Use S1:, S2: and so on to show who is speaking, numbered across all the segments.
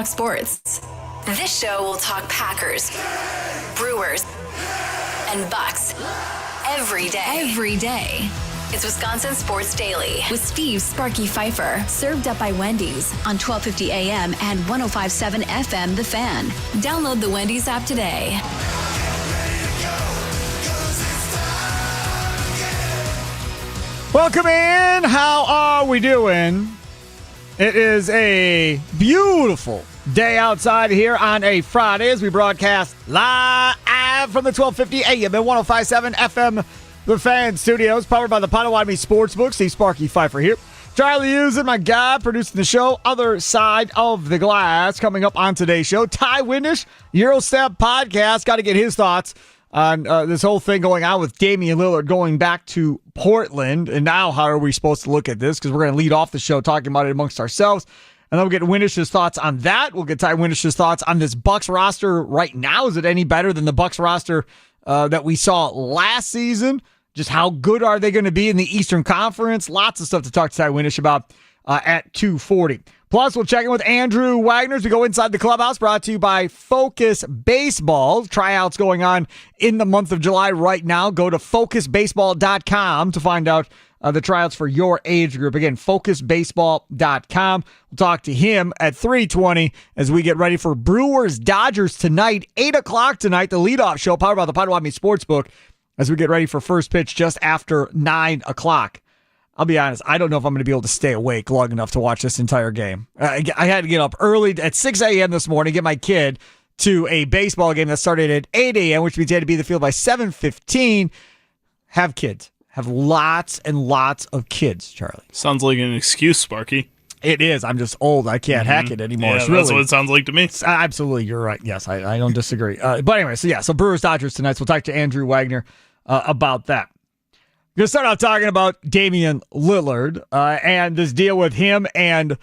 S1: Sports. This show will talk Packers, Brewers, and Bucks every day. It's Wisconsin Sports Daily with Steve Sparky Fifer, served up by Wendy's on 1250 AM and 105.7 FM The Fan. Download the Wendy's app today.
S2: Welcome in. How are we doing? It is a beautiful day outside here on a Friday as we broadcast live from the 1250 AM and 105.7 FM The Fan Studios, powered by the Potawatomi Sportsbook. Steve Sparky Fifer here. Charlie Hughes and my guy producing the show. Other side of the glass coming up on today's show. Ty Windish, Eurostep podcast. Got to get his thoughts on this whole thing going on with Damian Lillard going back to Portland. And now how are we supposed to look at this? Because we're going to lead off the show talking about it amongst ourselves. And then we'll get Windish's thoughts on that. We'll get Ty Windish's thoughts on this Bucks roster right now. Is it any better than the Bucks roster that we saw last season? Just how good are they going to be in the Eastern Conference? Lots of stuff to talk to Ty Windish about at 2:40. Plus, we'll check in with Andrew Wagner as we go inside the clubhouse, brought to you by Focus Baseball. Tryouts going on in the month of July right now. Go to focusbaseball.com to find out the tryouts for your age group. Again, focusbaseball.com. We'll talk to him at 3:20 as we get ready for Brewers-Dodgers tonight, 8 o'clock tonight, the leadoff show powered by the Potawatomi Sportsbook as we get ready for first pitch just after 9 o'clock. I'll be honest, I don't know if I'm going to be able to stay awake long enough to watch this entire game. I had to get up early at 6 a.m. this morning, get my kid to a baseball game that started at 8 a.m., which means he had to be in the field by 7:15. Have kids. Have lots and lots of kids, Charlie.
S3: Sounds like an excuse, Sparky.
S2: It is. I'm just old. I can't hack it anymore.
S3: Yeah, that's what it sounds like to me.
S2: Absolutely, you're right. Yes, I don't disagree. But anyway, so Brewers-Dodgers tonight. So we'll talk to Andrew Wagner about that. We're going to start out talking about Damian Lillard and this deal with him and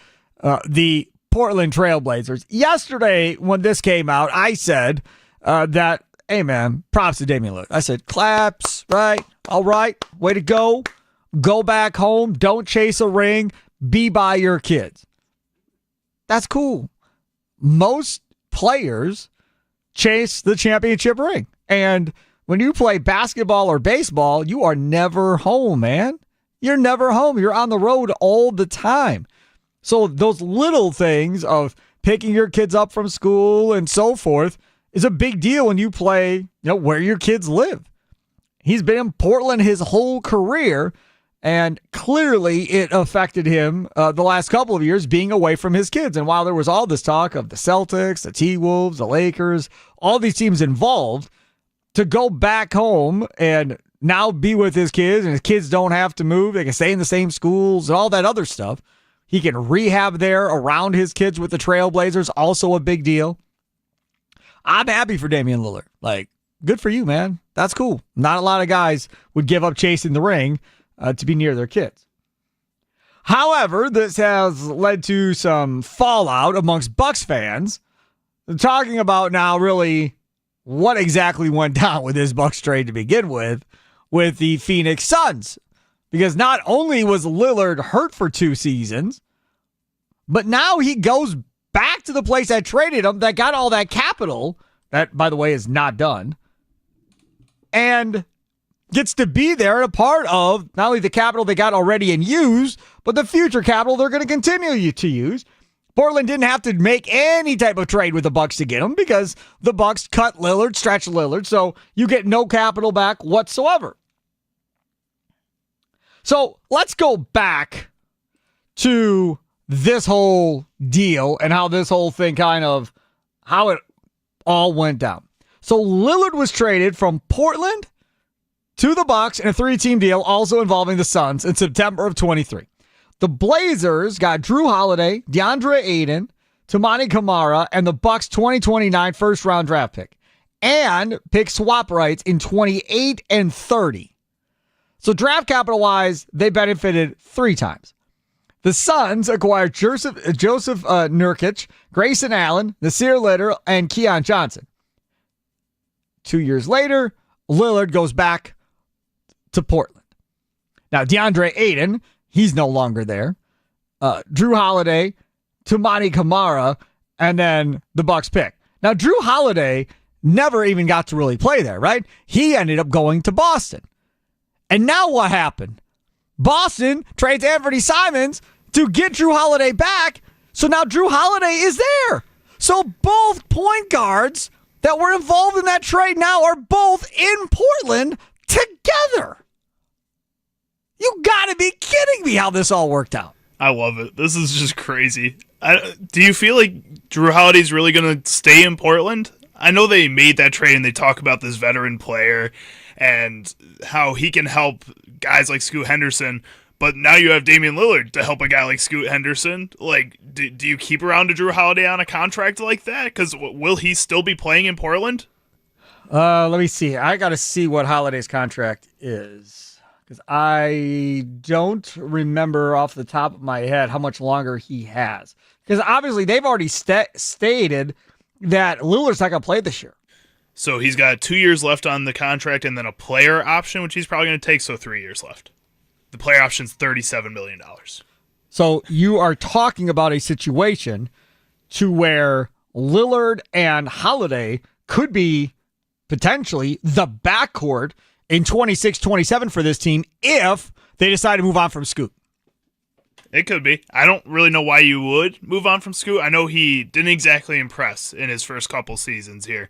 S2: the Portland Trailblazers. Yesterday, when this came out, I said that, hey, man, props to Damian Lillard. I said, claps, right? All right, way to go. Go back home. Don't chase a ring. Be by your kids. That's cool. Most players chase the championship ring. And when you play basketball or baseball, you are never home, man. You're never home. You're on the road all the time. So those little things of picking your kids up from school and so forth is a big deal when you play, where your kids live. He's been in Portland his whole career, and clearly it affected him the last couple of years being away from his kids. And while there was all this talk of the Celtics, the T-Wolves, the Lakers, all these teams involved, to go back home and now be with his kids, and his kids don't have to move. They can stay in the same schools and all that other stuff. He can rehab there around his kids with the Trailblazers, also a big deal. I'm happy for Damian Lillard. Like, good for you, man. That's cool. Not a lot of guys would give up chasing the ring to be near their kids. However, this has led to some fallout amongst Bucks fans. They're talking about now really what exactly went down with this Bucks trade to begin with the Phoenix Suns. Because not only was Lillard hurt for 2 seasons, but now he goes back to the place that traded him, that got all that capital, that, by the way, is not done, and gets to be there and a part of not only the capital they got already and used, but the future capital they're going to continue to use. Portland didn't have to make any type of trade with the Bucks to get him because the Bucks cut Lillard, stretched Lillard, so you get no capital back whatsoever. So let's go back to this whole deal and how this whole thing how it all went down. So Lillard was traded from Portland to the Bucks in a 3-team deal, also involving the Suns, in September of 23. The Blazers got Drew Holiday, DeAndre Ayton, Toumani Camara, and the Bucks' 2029 first-round draft pick, and pick swap rights in 28 and 30. So draft capital-wise, they benefited 3 times. The Suns acquired Joseph Nurkic, Grayson Allen, Nasir Little, and Keon Johnson. 2 years later, Lillard goes back to Portland. Now, DeAndre Ayton, he's no longer there. Drew Holiday, Toumani Camara, and then the Bucks pick. Now, Drew Holiday never even got to really play there, right? He ended up going to Boston. And now what happened? Boston trades Anthony Simons to get Drew Holiday back, so now Drew Holiday is there. So both point guards that were involved in that trade now are both in Portland together. You gotta be kidding me how this all worked out.
S3: I love it. This is just crazy. Do you feel like Drew Holiday's really going to stay in Portland? I know they made that trade and they talk about this veteran player and how he can help guys like Scoot Henderson, but now you have Damian Lillard to help a guy like Scoot Henderson. Like, do you keep around to Drew Holiday on a contract like that? Because will he still be playing in Portland?
S2: Let me see. I got to see what Holiday's contract is, because I don't remember off the top of my head how much longer he has. Because obviously they've already stated that Lillard's not going to play this year.
S3: So he's got 2 years left on the contract and then a player option, which he's probably going to take, so 3 years left. The player option's $37 million.
S2: So you are talking about a situation to where Lillard and Holiday could be potentially the backcourt in 26-27 for this team if they decide to move on from Scoot.
S3: It could be. I don't really know why you would move on from Scoot. I know he didn't exactly impress in his first couple seasons here.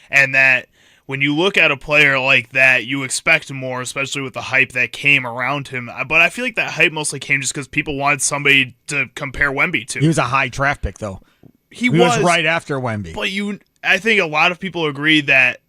S3: And that when you look at a player like that, you expect more, especially with the hype that came around him. But I feel like that hype mostly came just because people wanted somebody to compare Wemby to.
S2: He was a high draft pick, though.
S3: He was
S2: right after Wemby.
S3: But I think a lot of people agree that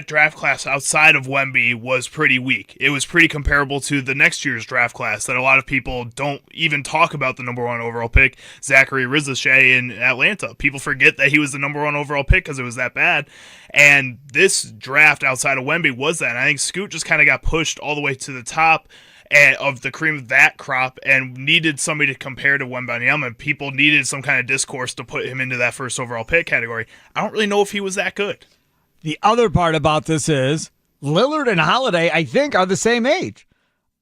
S3: draft class outside of Wemby was pretty weak. It was pretty comparable to the next year's draft class that a lot of people don't even talk about the number 1 overall pick, Zachary Rizashea in Atlanta. People forget that he was the number 1 overall pick because it was that bad. And this draft outside of Wemby was that. And I think Scoot just kind of got pushed all the way to the top of the cream of that crop and needed somebody to compare to Wembanyama. People needed some kind of discourse to put him into that first overall pick category. I don't really know if he was that good.
S2: The other part about this is Lillard and Holiday, I think, are the same age.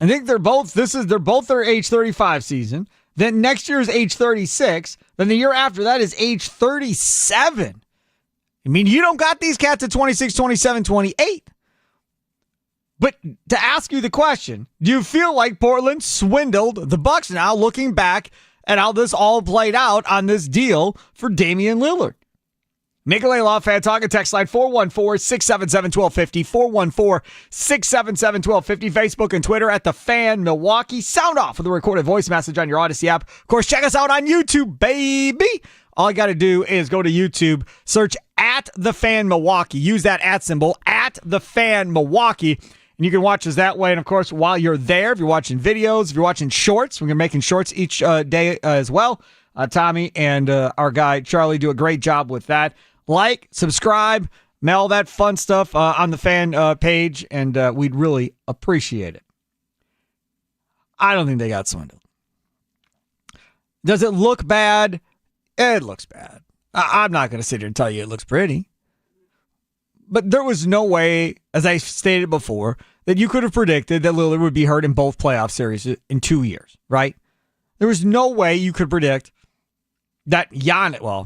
S2: I think they're both their age 35 season. Then next year is age 36. Then the year after that is age 37. I mean, you don't got these cats at 26, 27, 28. But to ask you the question, do you feel like Portland swindled the Bucks now, looking back at how this all played out on this deal for Damian Lillard? Nicolay Law Fan Talking text line 414-677-1250, 414-677-1250, Facebook and Twitter at The Fan Milwaukee. Sound off with a recorded voice message on your Odyssey app. Of course, check us out on YouTube, baby. All you got to do is go to YouTube, search at The Fan Milwaukee. Use that @ symbol, at The Fan Milwaukee. And you can watch us that way. And, of course, while you're there, if you're watching videos, if you're watching shorts, we're making shorts each day as well. Tommy and our guy Charlie do a great job with that. Like, subscribe, mail that fun stuff on the fan page, and we'd really appreciate it. I don't think they got swindled. Does it look bad? It looks bad. I'm not going to sit here and tell you it looks pretty. But there was no way, as I stated before, that you could have predicted that Lillard would be hurt in both playoff series in 2 years, right? There was no way you could predict that there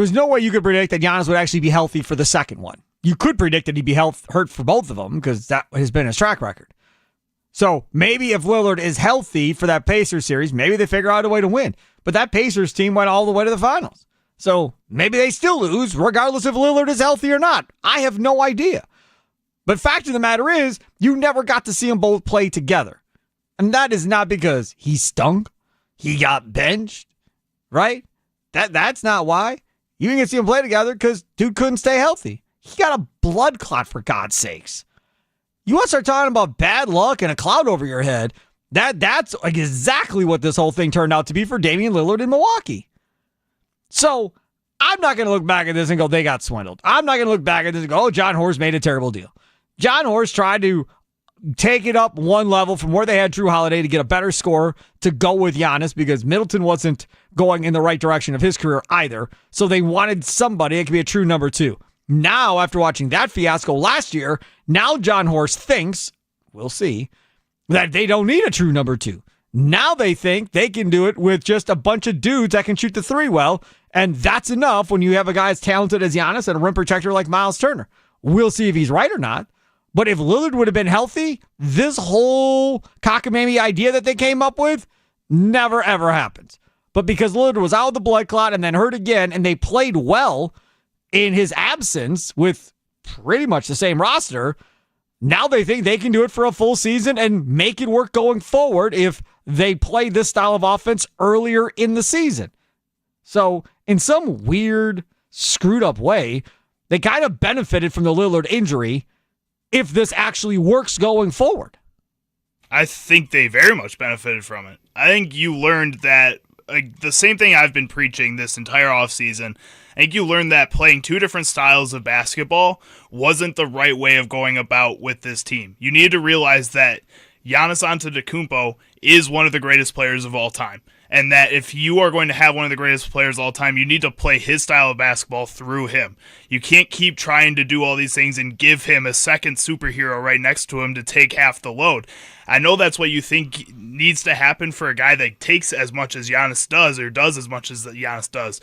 S2: was no way you could predict that Giannis would actually be healthy for the second one. You could predict that he'd be hurt for both of them because that has been his track record. So maybe if Lillard is healthy for that Pacers series, maybe they figure out a way to win. But that Pacers team went all the way to the finals. So maybe they still lose regardless if Lillard is healthy or not. I have no idea. But fact of the matter is, you never got to see them both play together. And that is not because he stunk. He got benched, right? That's not why. You didn't get to see them play together because dude couldn't stay healthy. He got a blood clot, for God's sakes. You want to start talking about bad luck and a cloud over your head, that's exactly what this whole thing turned out to be for Damian Lillard in Milwaukee. So I'm not going to look back at this and go, they got swindled. I'm not going to look back at this and go, oh, John Horst made a terrible deal. John Horst tried to take it up one level from where they had Drew Holiday to get a better score to go with Giannis because Middleton wasn't going in the right direction of his career either. So they wanted somebody that could be a true number 2. Now, after watching that fiasco last year, now John Horst thinks, we'll see, that they don't need a true number 2. Now they think they can do it with just a bunch of dudes that can shoot the three well, and that's enough when you have a guy as talented as Giannis and a rim protector like Miles Turner. We'll see if he's right or not. But if Lillard would have been healthy, this whole cockamamie idea that they came up with never, ever happens. But because Lillard was out of the blood clot and then hurt again, and they played well in his absence with pretty much the same roster, now they think they can do it for a full season and make it work going forward if they play this style of offense earlier in the season. So in some weird, screwed up way, they kind of benefited from the Lillard injury if this actually works going forward.
S3: I think they very much benefited from it. I think you learned that, like, the same thing I've been preaching this entire offseason. I think you learned that playing two different styles of basketball wasn't the right way of going about with this team. You need to realize that Giannis Antetokounmpo is one of the greatest players of all time. And that if you are going to have one of the greatest players of all time, you need to play his style of basketball through him. You can't keep trying to do all these things and give him a second superhero right next to him to take half the load. I know that's what you think needs to happen for a guy that takes as much as Giannis does, or does as much as Giannis does.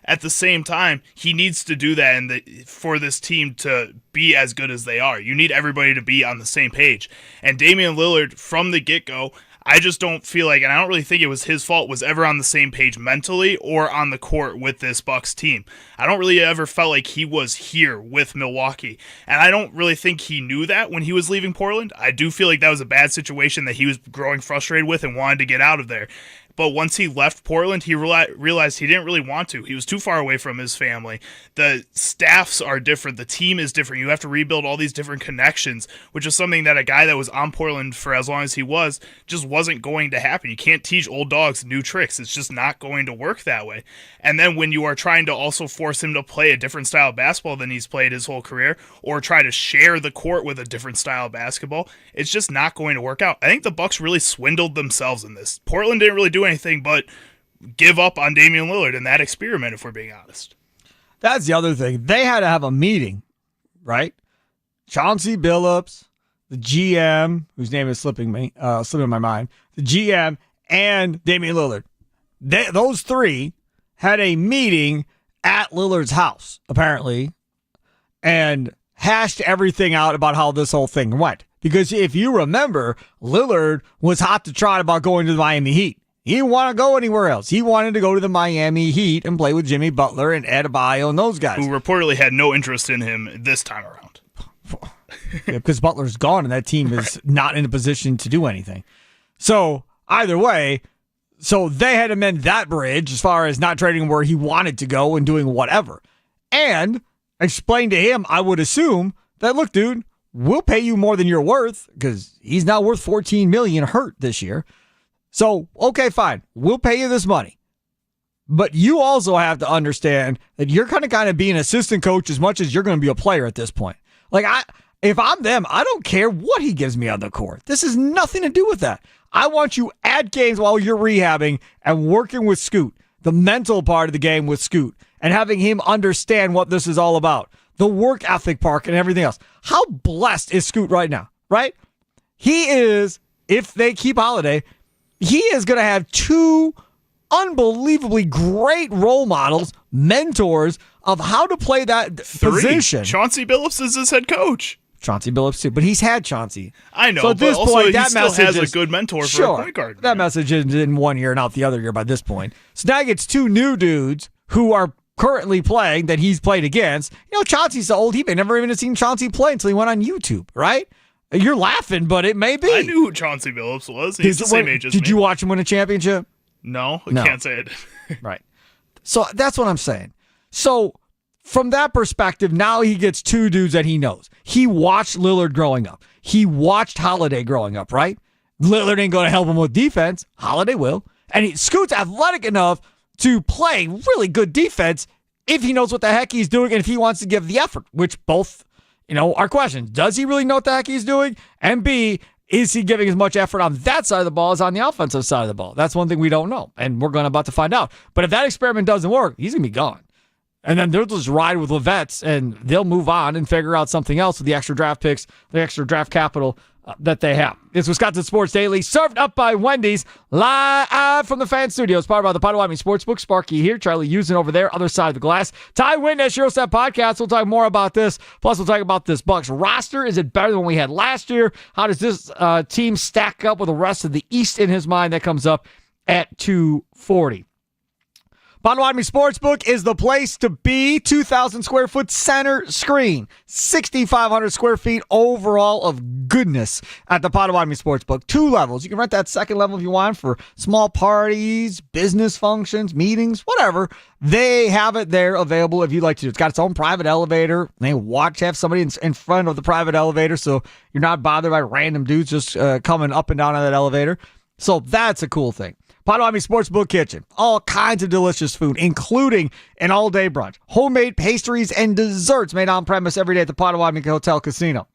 S3: At the same time, he needs to do that for this team to be as good as they are. You need everybody to be on the same page. And Damian Lillard, from the get-go, I just don't feel like, and I don't really think it was his fault, was ever on the same page mentally or on the court with this Bucks team. I don't really ever felt like he was here with Milwaukee. And I don't really think he knew that when he was leaving Portland. I do feel like that was a bad situation that he was growing frustrated with and wanted to get out of there. But once he left Portland, he realized he didn't really want to. He was too far away from his family. The staffs are different. The team is different. You have to rebuild all these different connections, which is something that a guy that was on Portland for as long as he was just wasn't going to happen. You can't teach old dogs new tricks. It's just not going to work that way. And then when you are trying to also force him to play a different style of basketball than he's played his whole career, or try to share the court with a different style of basketball, it's just not going to work out. I think the Bucks really swindled themselves in this. Portland didn't really do anything but give up on Damian Lillard in that experiment, if we're being honest.
S2: That's the other thing. They had to have a meeting, right? Chauncey Billups, the GM, whose name is slipping my mind, the GM, and Damian Lillard. Those three had a meeting at Lillard's house, apparently, and hashed everything out about how this whole thing went. Because if you remember, Lillard was hot to trot about going to the Miami Heat. He didn't want to go anywhere else. He wanted to go to the Miami Heat and play with Jimmy Butler and Adebayo and those guys.
S3: Who reportedly had no interest in him this time around.
S2: Yeah, because Butler's gone and that team is not in a position to do anything. So either way, so they had to mend that bridge as far as not trading where he wanted to go and doing whatever. And explain to him, I would assume, that, look, dude, we'll pay you more than you're worth because he's not worth $14 million hurt this year. So, okay, fine. We'll pay you this money. But you also have to understand that you're kind of being an assistant coach as much as you're going to be a player at this point. Like, if I'm them, I don't care what he gives me on the court. This has nothing to do with that. I want you at games while you're rehabbing and working with Scoot, the mental part of the game with Scoot, and having him understand what this is all about, the work ethic part and everything else. How blessed is Scoot right now, right? He is, if they keep Holiday, he is going to have two unbelievably great role models, mentors of how to play that position.
S3: Chauncey Billups is his head coach.
S2: Chauncey Billups too, but he's had Chauncey.
S3: I know,
S2: so at this
S3: but also
S2: point,
S3: he
S2: that
S3: still
S2: message
S3: has
S2: is,
S3: a good mentor for
S2: sure,
S3: a point guard.
S2: That message is in 1 year and out the other year by this point. So now he gets two new dudes who are currently playing that he's played against. You know, Chauncey's so old, he may never even have seen Chauncey play until he went on YouTube, right? You're laughing, but it may be.
S3: I knew who Chauncey Billups was. He's the same age as me.
S2: Did you watch him win a championship?
S3: No, I can't say it.
S2: Right. So that's what I'm saying. So from that perspective, now he gets two dudes that he knows. He watched Lillard growing up. He watched Holiday growing up, right? Lillard ain't going to help him with defense. Holiday will. And Scoot's athletic enough to play really good defense if he knows what the heck he's doing and if he wants to give the effort, which both, are questions. Does he really know what the heck he's doing? And B, is he giving as much effort on that side of the ball as on the offensive side of the ball? That's one thing we don't know, and we're about to find out. But if that experiment doesn't work, he's going to be gone. And then they'll just ride with Levettes, and they'll move on and figure out something else with the extra draft picks, the extra draft capital that they have. It's Wisconsin Sports Daily, served up by Wendy's, live from the fan studios, powered by the Potawatomi Sportsbook. Sparky here, Charlie Usen over there, other side of the glass. Ty Witness, Eurostep Podcast. We'll talk more about this. Plus, we'll talk about this Bucks roster. Is it better than we had last year? How does this team stack up with the rest of the East in his mind? That comes up at 2:40. Potawatomi Sportsbook is the place to be. 2,000 square foot center screen. 6,500 square feet overall of goodness at the Potawatomi Sportsbook. 2 levels. You can rent that second level if you want for small parties, business functions, meetings, whatever. They have it there available if you'd like to. It's got its own private elevator. They have somebody in front of the private elevator so you're not bothered by random dudes just coming up and down on that elevator. So that's a cool thing. Potawatomi Sportsbook Kitchen. All kinds of delicious food, including an all-day brunch. Homemade pastries and desserts made on premise every day at the Potawatomi Hotel Casino.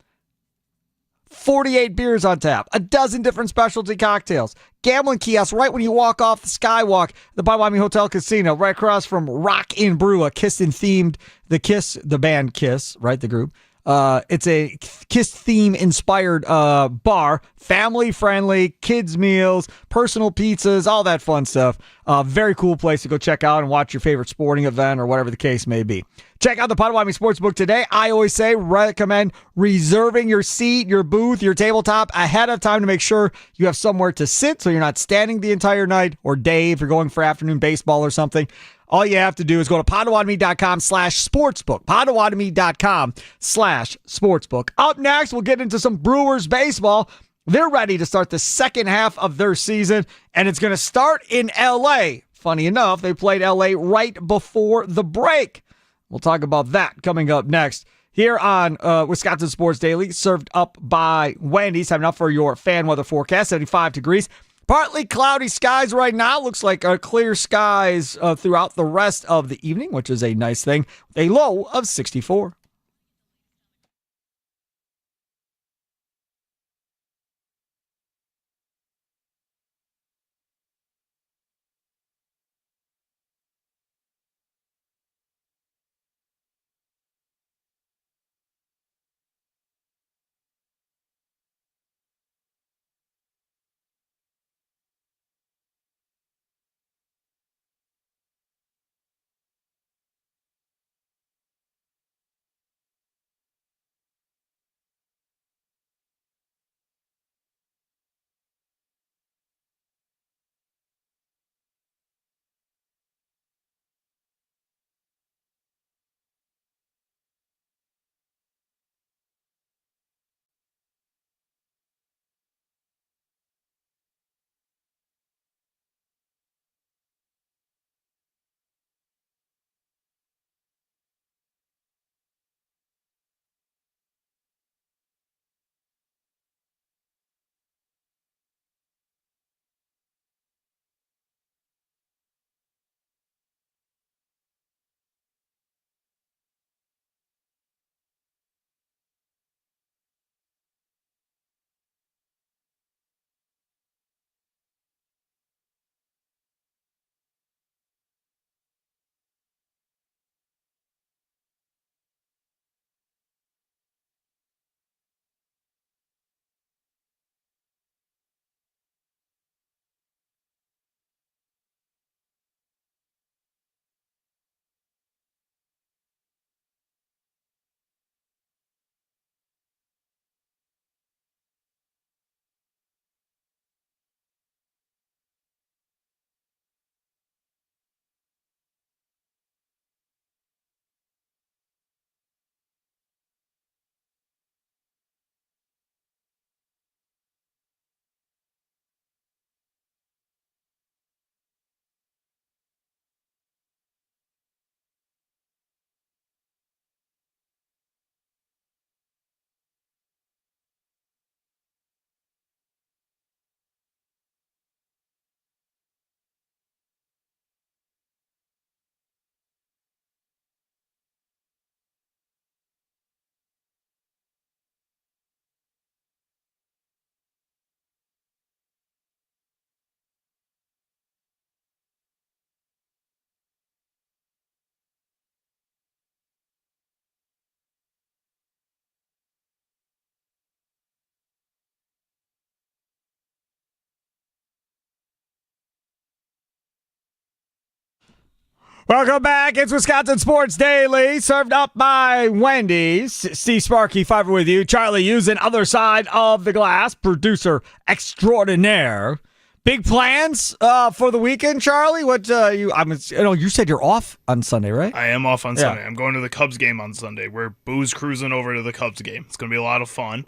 S2: 48 beers on tap. A dozen different specialty cocktails. Gambling kiosks right when you walk off the skywalk. The Potawatomi Hotel Casino, right across from Rock in Brew, a Kiss-themed, the band Kiss, right, the group. It's a Kiss theme inspired bar, family friendly, kids meals, personal pizzas, all that fun stuff. Very cool place to go check out and watch your favorite sporting event or whatever the case may be. Check out the Potawatomi Sportsbook today. I always say recommend reserving your seat, your booth, your tabletop ahead of time to make sure you have somewhere to sit so you're not standing the entire night or day if you're going for afternoon baseball or something. All you have to do is go to Potawatomi.com/sportsbook. Potawatomi.com/sportsbook. Up next, we'll get into some Brewers baseball. They're ready to start the second half of their season, and it's going to start in L.A. Funny enough, they played L.A. right before the break. We'll talk about that coming up next here on Wisconsin Sports Daily, served up by Wendy's. Time up for your fan weather forecast, 75 degrees. Partly cloudy skies right now. Looks like clear skies throughout the rest of the evening, which is a nice thing. A low of 64. Welcome back. It's Wisconsin Sports Daily, served up by Wendy's. Steve Sparky, Fifer with you. Charlie using other side of the glass, producer extraordinaire. Big plans for the weekend, Charlie? What you said you're off on Sunday, right?
S3: I am off on Sunday. I'm going to the Cubs game on Sunday. We're booze cruising over to the Cubs game. It's going to be a lot of fun.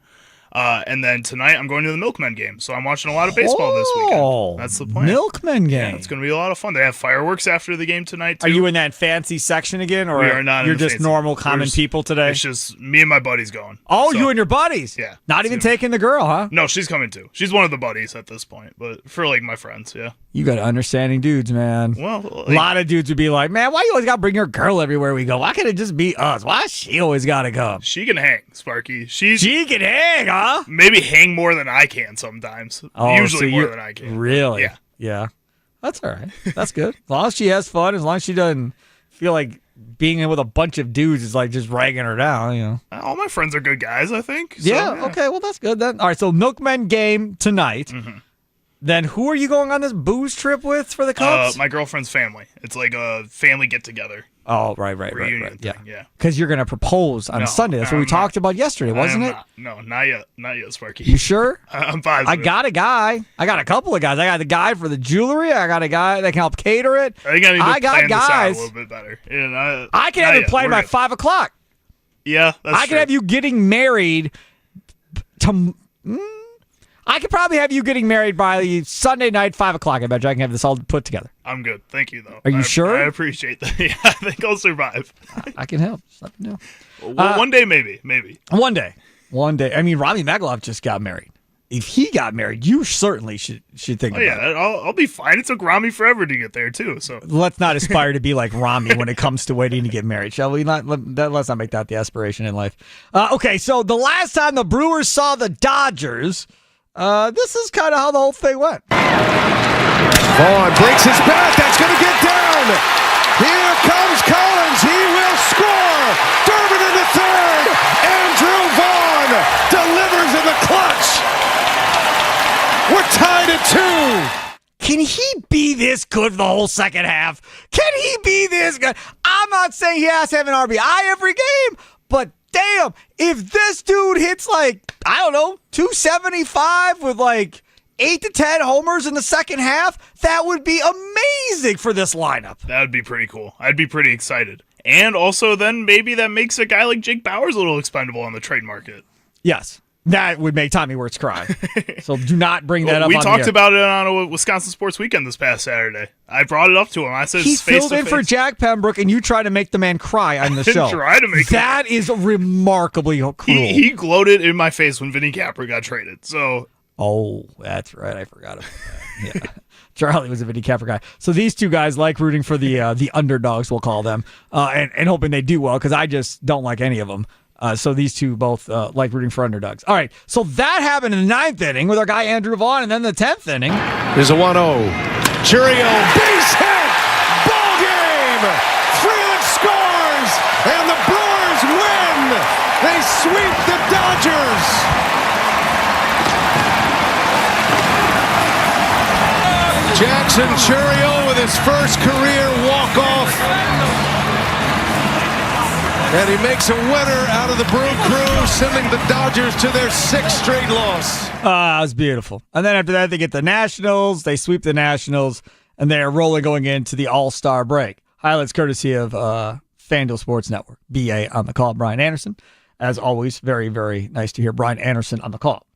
S3: And then tonight I'm going to the Milkmen game. So I'm watching a lot of baseball this weekend. That's the plan.
S2: Milkmen game.
S3: Yeah, it's going to be a lot of fun. They have fireworks after the game tonight, too.
S2: Are you in that fancy section again? Or
S3: we are not.
S2: You're just normal, common people today?
S3: It's just me and my buddies going.
S2: Oh, so, you and your buddies?
S3: Yeah.
S2: Not even taking the girl, huh?
S3: No, she's coming too. She's one of the buddies at this point. But for like my friends, yeah.
S2: You got understanding dudes, man.
S3: Well,
S2: a lot of dudes would be like, man, why you always got to bring your girl everywhere we go? Why can't it just be us? Why she always got to come?
S3: She can hang, Sparky. She
S2: can hang, huh?
S3: Maybe hang more than I can sometimes. Usually more than I can.
S2: Really?
S3: Yeah.
S2: Yeah. That's all right. That's good. As long as she has fun, as long as she doesn't feel like being in with a bunch of dudes is like just ragging her down, you know.
S3: All my friends are good guys, I think. So,
S2: yeah, okay, well, that's good then. All right, so Milkmen game tonight. Mm-hmm. Then who are you going on this booze trip with for the Cubs?
S3: My girlfriend's family. It's like a family get-together.
S2: Oh, right.
S3: Reunion
S2: Yeah.
S3: thing, yeah.
S2: Because you're going to propose on Sunday. That's what we talked about yesterday, wasn't it?
S3: No, not yet. Not yet, Sparky.
S2: You sure?
S3: I'm positive.
S2: I got a guy. I got a couple of guys. I got the guy for the jewelry. I got a guy that can help cater it.
S3: I think I need to plan
S2: guys.
S3: this out a little bit better.
S2: I can have it planned by 5 o'clock.
S3: Yeah, that's true.
S2: I can have you getting married I could probably have you getting married by Sunday night, 5 o'clock. I bet you I can have this all put together.
S3: I'm good. Thank you, though.
S2: Are you sure?
S3: I appreciate that. Yeah, I think I'll survive.
S2: I can help. Just let me know.
S3: Well, one day, maybe.
S2: One day. I mean, Rami Magaloff just got married. If he got married, you certainly should think about it.
S3: I'll be fine. It took Rami forever to get there, too. So
S2: let's not aspire to be like Rami when it comes to waiting to get married, shall we? Let's not make that the aspiration in life. Okay, so the last time the Brewers saw the Dodgers, this is kind of how the whole thing went.
S4: Vaughn breaks his bat. That's going to get down. Here comes Collins. He will score. Durbin in the third. Andrew Vaughn delivers in the clutch. We're tied at 2.
S2: Can he be this good for the whole second half? Can he be this good? I'm not saying he has to have an RBI every game, but damn, if this dude hits like, I don't know, 275 with like 8 to 10 homers in the second half, that would be amazing for this lineup.
S3: That would be pretty cool. I'd be pretty excited. And also then maybe that makes a guy like Jake Bauers a little expendable on the trade market.
S2: Yes. That would make Tommy Wirtz cry. So do not bring that up.
S3: We talked about it on a Wisconsin Sports Weekend this past Saturday. I brought it up to him. I said
S2: he filled in for Jack Pembroke, and you try to make the man cry on the show.
S3: Try to make
S2: that is remarkably cruel.
S3: He gloated in my face when Vinny Capra got traded. So,
S2: that's right. I forgot about that. Yeah. Charlie was a Vinny Capra guy. So these two guys like rooting for the underdogs, we'll call them, and hoping they do well because I just don't like any of them. So these two both like rooting for underdogs. All right, so that happened in the 9th inning with our guy Andrew Vaughn, and then the 10th inning.
S4: There's a 1-0. Churio, base hit! Ball game! Freeland scores! And the Brewers win! They sweep the Dodgers! Jackson Churio with his first career walk-off. And he makes a winner out of the Brew Crew, sending the Dodgers to their 6th straight loss.
S2: It was beautiful. And then after that, they get the Nationals. They sweep the Nationals, and they're rolling going into the All-Star break. Highlights courtesy of FanDuel Sports Network. BA on the call, Brian Anderson. As always, very, very nice to hear Brian Anderson on the call.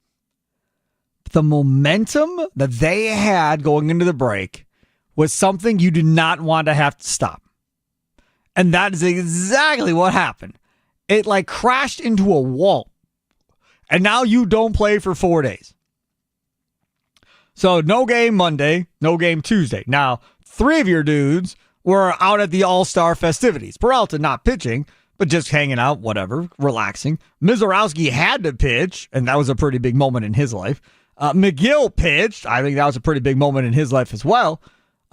S2: The momentum that they had going into the break was something you did not want to have to stop. And that is exactly what happened. It like crashed into a wall. And now you don't play for 4 days. So no game Monday, no game Tuesday. Now, 3 of your dudes were out at the All-Star festivities. Peralta not pitching, but just hanging out, whatever, relaxing. Mizorowski had to pitch, and that was a pretty big moment in his life. McGill pitched. I think that was a pretty big moment in his life as well.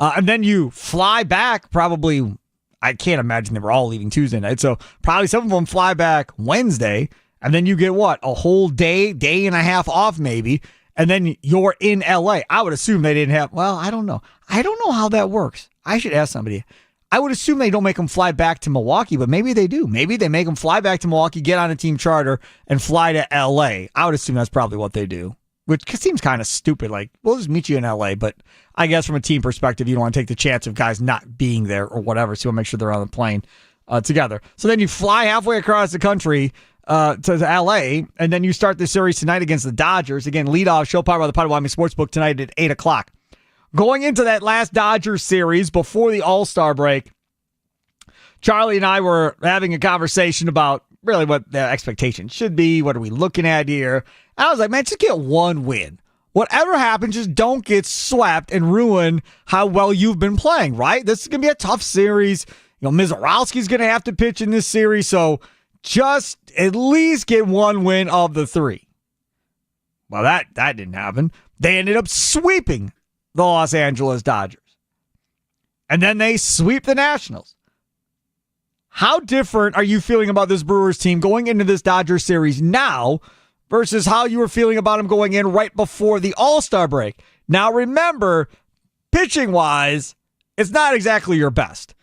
S2: And then you fly back probably... I can't imagine they were all leaving Tuesday night. So probably some of them fly back Wednesday, and then you get what? A whole day and a half off maybe, and then you're in LA. I would assume they didn't have, well, I don't know. I don't know how that works. I should ask somebody. I would assume they don't make them fly back to Milwaukee, but maybe they do. Maybe they make them fly back to Milwaukee, get on a team charter, and fly to L.A. I would assume that's probably what they do, which seems kind of stupid. Like, we'll just meet you in L.A., but I guess from a team perspective, you don't want to take the chance of guys not being there or whatever, so you want to make sure they're on the plane together. So then you fly halfway across the country to L.A., and then you start the series tonight against the Dodgers. Again, leadoff show powered by the Potawatomi Sportsbook tonight at 8 o'clock. Going into that last Dodgers series before the All-Star break, Charlie and I were having a conversation about really what the expectation should be. What are we looking at here? And I was like, man, just get one win. Whatever happens, just don't get swept and ruin how well you've been playing, right? This is going to be a tough series. Mizorowski's going to have to pitch in this series, so just at least get one win of the three. Well, that didn't happen. They ended up sweeping the Los Angeles Dodgers. And then they sweep the Nationals. How different are you feeling about this Brewers team going into this Dodgers series now versus how you were feeling about them going in right before the All-Star break? Now, remember, pitching-wise, it's not exactly your best.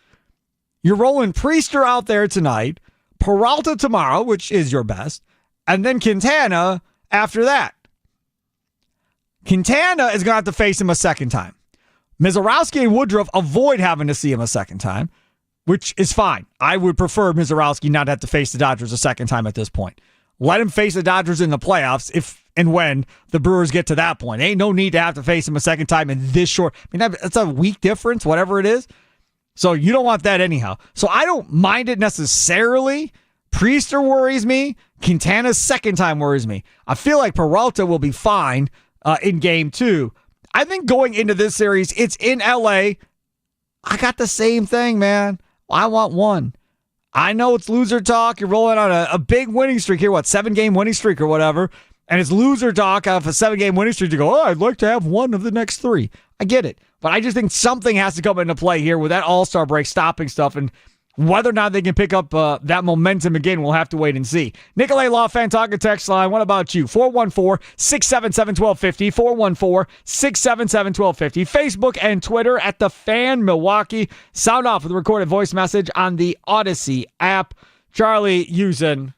S2: You're rolling Priester out there tonight, Peralta tomorrow, which is your best, and then Quintana after that. Quintana is going to have to face him a second time. Mizorowski and Woodruff avoid having to see him a second time, which is fine. I would prefer Mizorowski not have to face the Dodgers a second time at this point. Let him face the Dodgers in the playoffs if and when the Brewers get to that point. Ain't no need to have to face him a second time in this short. I mean, that's a week difference, whatever it is. So you don't want that anyhow. So I don't mind it necessarily. Priester worries me. Quintana's second time worries me. I feel like Peralta will be fine in game 2. I think going into this series, it's in L.A. I got the same thing, man. I want one. I know it's loser talk. You're rolling on a big winning streak here. 7-game winning streak or whatever. And it's loser talk off a 7-game winning streak to go, I'd like to have one of the next 3. I get it. But I just think something has to come into play here with that All-Star break stopping stuff. And whether or not they can pick up that momentum again, we'll have to wait and see. Nicolay Law Fan Talking text line. What about you? 414-677-1250. 414-677-1250. Facebook and Twitter at The Fan Milwaukee. Sound off with a recorded voice message on the Odyssey app. Charlie Usen,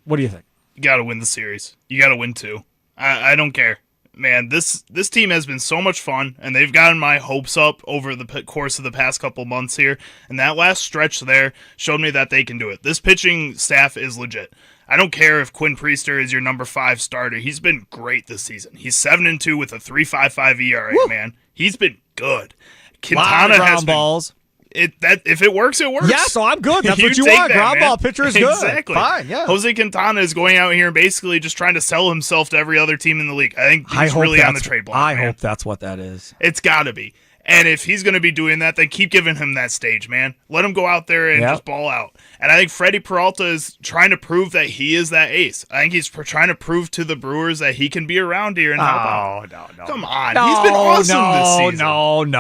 S2: what do you think?
S3: You got to win the series. You got to win 2. I don't care. Man, this team has been so much fun, and they've gotten my hopes up over the course of the past couple months here, and that last stretch there showed me that they can do it. This pitching staff is legit. I don't care if Quinn Priester is your number 5 starter. He's been great this season. He's 7-2 with a 3.55 ERA, Woo! Man. He's been good.
S2: Quintana has balls.
S3: If it works, it works.
S2: Yeah, so I'm good. That's what you want. Ground ball pitcher is good.
S3: Exactly.
S2: Fine, yeah.
S3: Jose Quintana is going out here and basically just trying to sell himself to every other team in the league. I think he's really on the trade block.
S2: I hope that's what that is.
S3: It's got to be. And if he's going to be doing that, then keep giving him that stage, man. Let him go out there and just ball out. And I think Freddie Peralta is trying to prove that he is that ace. I think he's trying to prove to the Brewers that he can be around here and help out.
S2: No.
S3: Come on. He's been awesome this season.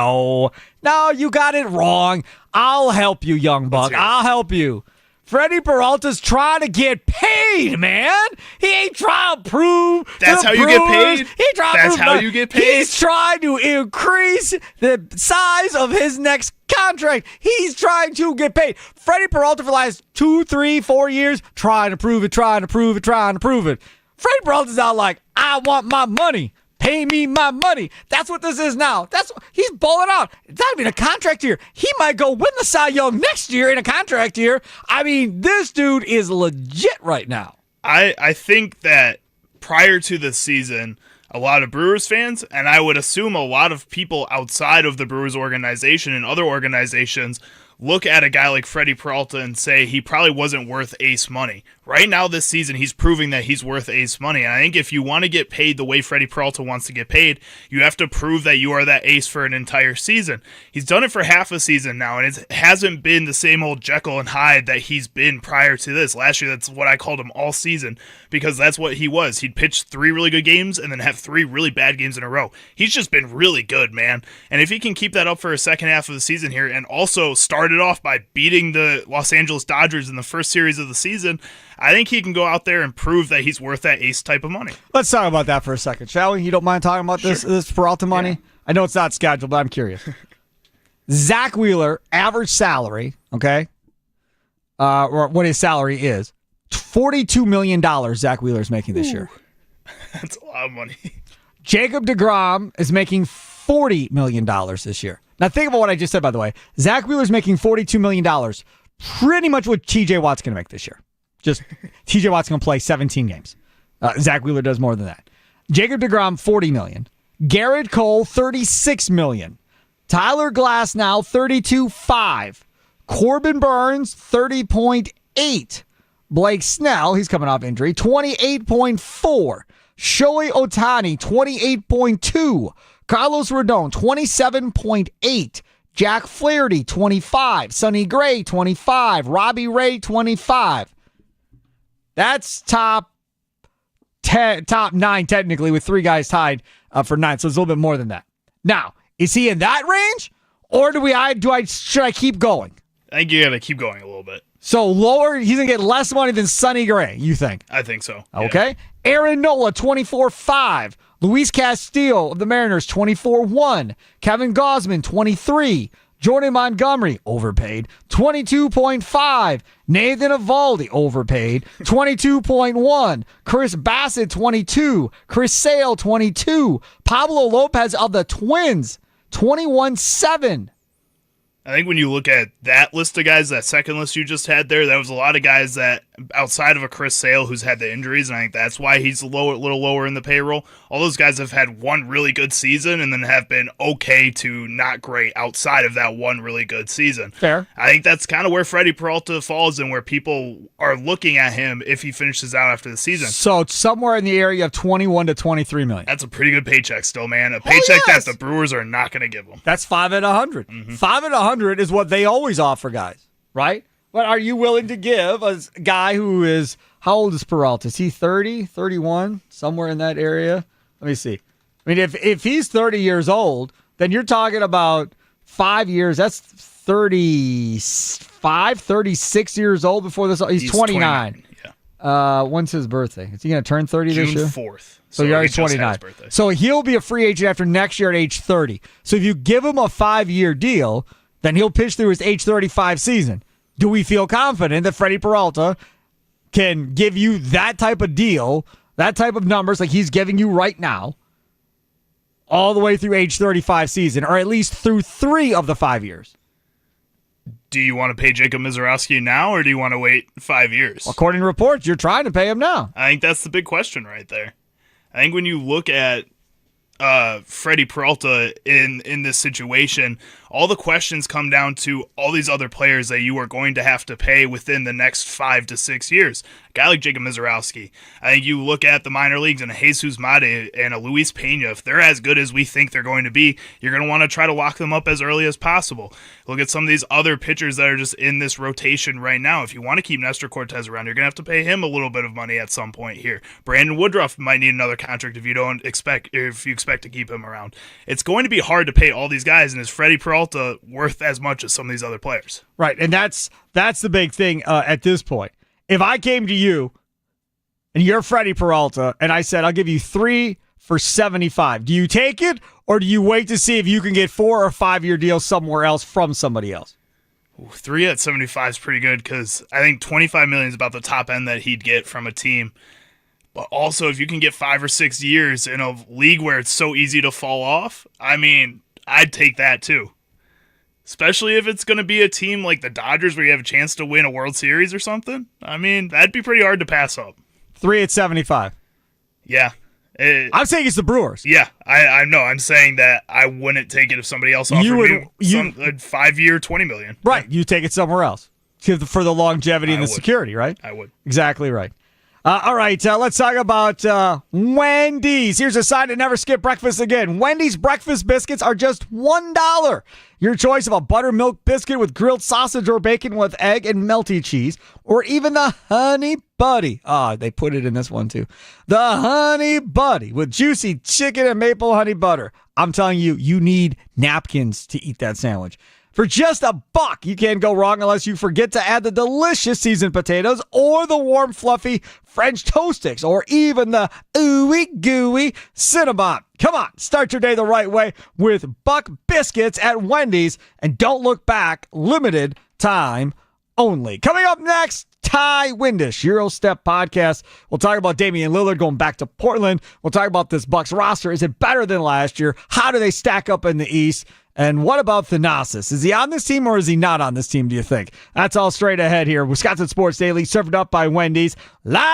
S2: No, you got it wrong. I'll help you, young buck. I'll help you. Freddie Peralta's trying to get paid, man. He ain't trying to prove
S3: that's how
S2: Brewers.
S3: You get paid.
S2: That's
S3: how you get paid.
S2: He's trying to increase the size of his next contract. He's trying to get paid. Freddie Peralta for the last 2, 3, 4 years trying to prove it. Freddie Peralta's out like, I want my money. Pay me my money. That's what this is now. He's balling out. It's not even a contract year. He might go win the Cy Young next year in a contract year. I mean, this dude is legit right now.
S3: I think that prior to this season, a lot of Brewers fans, and I would assume a lot of people outside of the Brewers organization and other organizations, look at a guy like Freddie Peralta and say he probably wasn't worth ace money. Right now this season, he's proving that he's worth ace money. And I think if you want to get paid the way Freddie Peralta wants to get paid, you have to prove that you are that ace for an entire season. He's done it for half a season now, and it hasn't been the same old Jekyll and Hyde that he's been prior to this. Last year, that's what I called him all season, because that's what he was. He'd pitch 3 really good games and then have 3 really bad games in a row. He's just been really good, man. And if he can keep that up for a second half of the season here and also start it off by beating the Los Angeles Dodgers in the first series of the season, I think he can go out there and prove that he's worth that ace type of money.
S2: Let's talk about that for a second, shall we? You don't mind talking about this Peralta money? Yeah. I know it's not scheduled, but I'm curious. Zach Wheeler, average salary, okay, or what his salary is, $42 million Zach Wheeler's making this year.
S3: That's a lot of money.
S2: Jacob deGrom is making $40 million this year. Now, think about what I just said, by the way. Zach Wheeler's making $42 million, pretty much what TJ Watt's going to make this year. Just TJ Watt's going to play 17 games. Zach Wheeler does more than that. Jacob deGrom, $40 million. Garrett Cole, $36 million. Tyler Glasnow, $32.5. Corbin Burns, $30.8. Blake Snell, he's coming off injury, $28.4. Shohei Ohtani, $28.2. Carlos Rodon, $27.8. Jack Flaherty, $25. Sonny Gray, $25. Robbie Ray, $25. That's top 9 technically, with 3 guys tied for 9. So it's a little bit more than that. Now, is he in that range, or should I keep going?
S3: I think you got to keep going a little bit.
S2: So lower, he's going to get less money than Sonny Gray, you think?
S3: I think so.
S2: Okay. Yeah. Aaron Nola, $24.5. Luis Castillo of the Mariners, $24.1. Kevin Gausman, $23. Jordan Montgomery, overpaid, $22.5. Nathan Eovaldi, overpaid, $22.1. Chris Bassett, $22. Chris Sale, $22. Pablo Lopez of the Twins, $21.7.
S3: I think when you look at that list of guys, that second list you just had there, that was a lot of guys that, outside of a Chris Sale who's had the injuries, and I think that's why he's a little lower in the payroll. All those guys have had one really good season and then have been okay to not great outside of that one really good season.
S2: Fair.
S3: I think that's kind of where Freddie Peralta falls and where people are looking at him if he finishes out after the season.
S2: So it's somewhere in the area of 21 to 23 million.
S3: That's a pretty good paycheck still, man. A paycheck that the Brewers are not going to give him.
S2: That's 5 at 100. Mm-hmm. 5 at 100 is what they always offer guys, right? But are you willing to give a guy who is, how old is Peralta? Is he 30, 31, somewhere in that area? Let me see. I mean, if he's 30 years old, then you're talking about 5 years. That's 35, 36 years old before this. He's 29. Yeah. When's his birthday? Is he going to turn 30 this year?
S3: June 4th.
S2: So you're already 29. So he'll be a free agent after next year at age 30. So if you give him a 5-year deal, then he'll pitch through his age 35 season. Do we feel confident that Freddie Peralta can give you that type of deal, that type of numbers like he's giving you right now, all the way through age 35 season, or at least through 3 of the 5 years?
S3: Do you want to pay Jacob Mizorowski now, or do you want to wait 5 years?
S2: According to reports, you're trying to pay him now.
S3: I think that's the big question right there. I think when you look at Freddie Peralta in this situation, all the questions come down to all these other players that you are going to have to pay within the next 5 to 6 years. A guy like Jacob Mizorowski, I think you look at the minor leagues and a Jesus Mate and a Luis Pena, if they're as good as we think they're going to be, you're going to want to try to lock them up as early as possible. Look at some of these other pitchers that are just in this rotation right now. If you want to keep Nestor Cortez around, you're going to have to pay him a little bit of money at some point here. Brandon Woodruff might need another contract if you expect to keep him around. It's going to be hard to pay all these guys, and is Freddie Peralta worth as much as some of these other players?
S2: Right, and that's the big thing at this point. If I came to you and you're Freddie Peralta and I said, I'll give you 3 for $75, do you take it, or do you wait to see if you can get 4 or 5 year deals somewhere else from somebody else?
S3: 3 at 75 is pretty good, because I think $25 million is about the top end that he'd get from a team. But also, if you can get 5 or 6 years in a league where it's so easy to fall off, I mean, I'd take that too. Especially if it's going to be a team like the Dodgers where you have a chance to win a World Series or something. I mean, that'd be pretty hard to pass up.
S2: 3 at 75.
S3: Yeah.
S2: I'm saying it's the Brewers.
S3: Yeah, I know. I'm saying that I wouldn't take it if somebody else offered me a 5-year, $20 million.
S2: Right. You take it somewhere else for the longevity and the security, right?
S3: I would.
S2: Exactly right. All right, let's talk about Wendy's. Here's a sign to never skip breakfast again. Wendy's breakfast biscuits are just $1. Your choice of a buttermilk biscuit with grilled sausage or bacon with egg and melty cheese, or even the Honey Buddy. They put it in this one too. The Honey Buddy with juicy chicken and maple honey butter. I'm telling you, you need napkins to eat that sandwich. For just $1, you can't go wrong unless you forget to add the delicious seasoned potatoes or the warm, fluffy French toast sticks or even the ooey gooey Cinnabon. Come on, start your day the right way with Buck Biscuits at Wendy's, and don't look back. Limited time only. Coming up next, Ty Windish, Euro Step Podcast. We'll talk about Damian Lillard going back to Portland. We'll talk about this Bucks roster. Is it better than last year? How do they stack up in the East? And what about Thanasis? Is he on this team or is he not on this team, do you think? That's all straight ahead here. Wisconsin Sports Daily, served up by Wendy's. Live